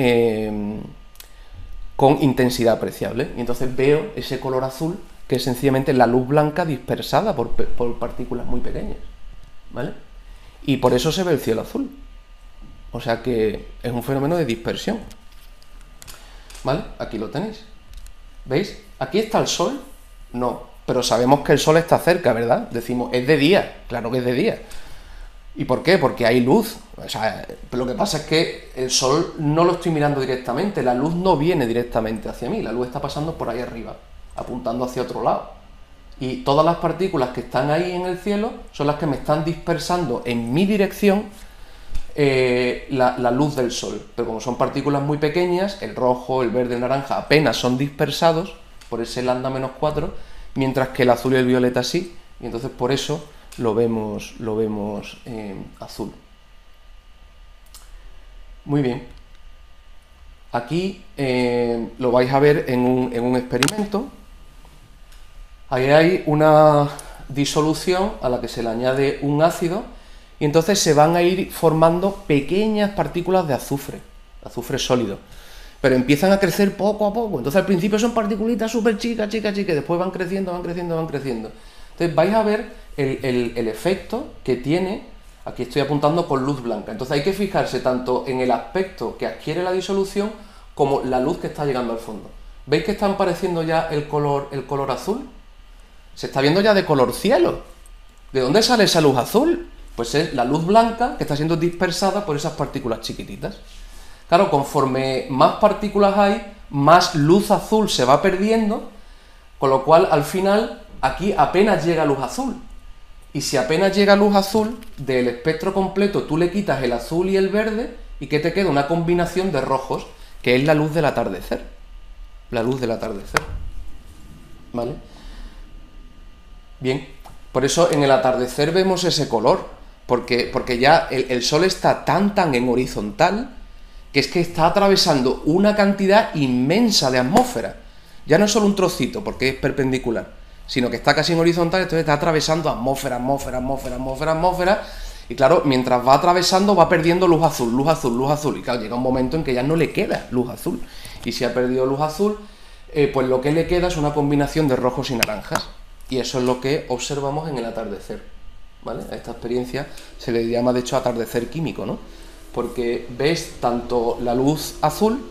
intensidad apreciable. Y entonces veo ese color azul, que es sencillamente la luz blanca dispersada por partículas muy pequeñas, ¿vale? Y por eso se ve el cielo azul. O sea que es un fenómeno de dispersión, ¿vale? Aquí lo tenéis. ¿Veis? ¿Aquí está el sol? No, pero sabemos que el sol está cerca, ¿verdad? Decimos, es de día, claro que es de día. ¿Y por qué? Porque hay luz. O sea, lo que pasa es que el sol no lo estoy mirando directamente, la luz no viene directamente hacia mí, la luz está pasando por ahí arriba, apuntando hacia otro lado. Y todas las partículas que están ahí en el cielo son las que me están dispersando en mi dirección la luz del sol. Pero como son partículas muy pequeñas, el rojo, el verde, el naranja apenas son dispersados por ese lambda menos 4, mientras que el azul y el violeta sí, y entonces por eso lo vemos azul. Muy bien. Aquí lo vais a ver en un experimento. Ahí hay una disolución a la que se le añade un ácido y entonces se van a ir formando pequeñas partículas de azufre sólido. Pero empiezan a crecer poco a poco. Entonces al principio son partículitas súper chicas, después van creciendo. Entonces vais a ver el efecto que tiene. Aquí estoy apuntando con luz blanca. Entonces hay que fijarse tanto en el aspecto que adquiere la disolución como la luz que está llegando al fondo. ¿Veis que están apareciendo ya el color azul? Se está viendo ya de color cielo. ¿De dónde sale esa luz azul? Pues es la luz blanca que está siendo dispersada por esas partículas chiquititas. Claro, conforme más partículas hay, más luz azul se va perdiendo, con lo cual al final aquí apenas llega luz azul. Y si apenas llega luz azul, del espectro completo tú le quitas el azul y el verde, ¿y qué te queda? Una combinación de rojos, que es la luz del atardecer. La luz del atardecer. ¿Vale? Bien, por eso en el atardecer vemos ese color, porque ya el sol está tan en horizontal, que es que está atravesando una cantidad inmensa de atmósfera. Ya no es solo un trocito, porque es perpendicular, sino que está casi en horizontal, entonces está atravesando atmósfera, y claro, mientras va atravesando va perdiendo luz azul, y claro, llega un momento en que ya no le queda luz azul, y si ha perdido luz azul, pues lo que le queda es una combinación de rojos y naranjas, y eso es lo que observamos en el atardecer, ¿vale? A esta experiencia se le llama de hecho atardecer químico, ¿no? Porque ves tanto la luz azul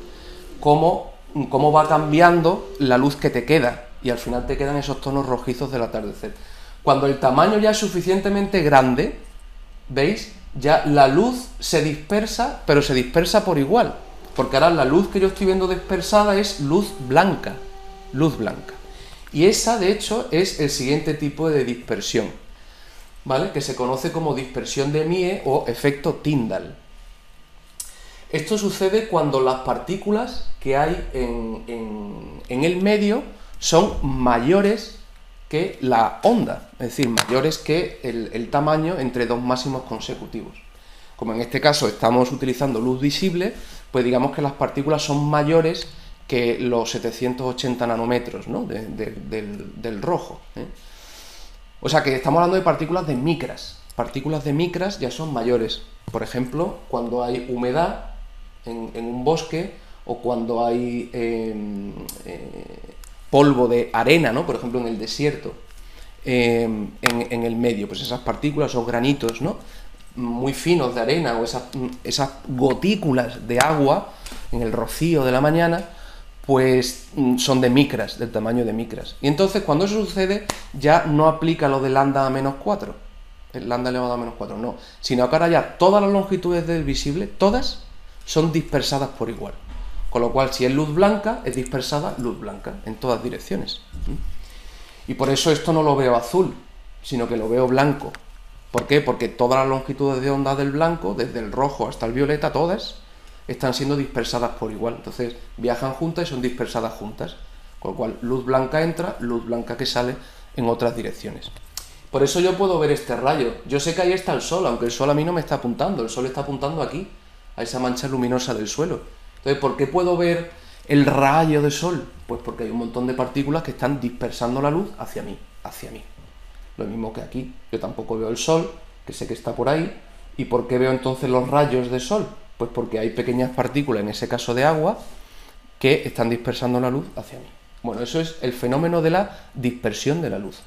como cómo va cambiando la luz que te queda, y al final te quedan esos tonos rojizos del atardecer. Cuando el tamaño ya es suficientemente grande, ¿veis? Ya la luz se dispersa, pero se dispersa por igual, porque ahora la luz que yo estoy viendo dispersada es luz blanca. Y esa, de hecho, es el siguiente tipo de dispersión, ¿vale? Que se conoce como dispersión de Mie o efecto Tyndall. Esto sucede cuando las partículas que hay en el medio son mayores que la onda, es decir, mayores que el tamaño entre dos máximos consecutivos. Como en este caso estamos utilizando luz visible, pues digamos que las partículas son mayores que los 780 nanómetros, ¿no? del rojo, ¿eh? O sea que estamos hablando de partículas de micras. Partículas de micras ya son mayores. Por ejemplo, cuando hay humedad en un bosque o cuando hay polvo de arena, ¿no? Por ejemplo, en el desierto, en el medio, pues esas partículas, esos granitos, ¿no? Muy finos de arena o esas gotículas de agua en el rocío de la mañana, pues son de micras, del tamaño de micras. Y entonces cuando eso sucede ya no aplica lo del lambda menos 4, el lambda elevado a menos 4, no, sino que ahora ya todas las longitudes del visible, todas son dispersadas por igual. Con lo cual, si es luz blanca, es dispersada luz blanca en todas direcciones. Y por eso esto no lo veo azul, sino que lo veo blanco. ¿Por qué? Porque todas las longitudes de onda del blanco, desde el rojo hasta el violeta, todas, están siendo dispersadas por igual. Entonces viajan juntas y son dispersadas juntas. Con lo cual luz blanca entra, luz blanca que sale en otras direcciones. Por eso yo puedo ver este rayo. Yo sé que ahí está el sol, aunque el sol a mí no me está apuntando. El sol está apuntando aquí, a esa mancha luminosa del suelo. Entonces, ¿por qué puedo ver el rayo de sol? Pues porque hay un montón de partículas que están dispersando la luz hacia mí, hacia mí. Lo mismo que aquí. Yo tampoco veo el sol, que sé que está por ahí. ¿Y por qué veo entonces los rayos de sol? Pues porque hay pequeñas partículas, en ese caso de agua, que están dispersando la luz hacia mí. Bueno, eso es el fenómeno de la dispersión de la luz.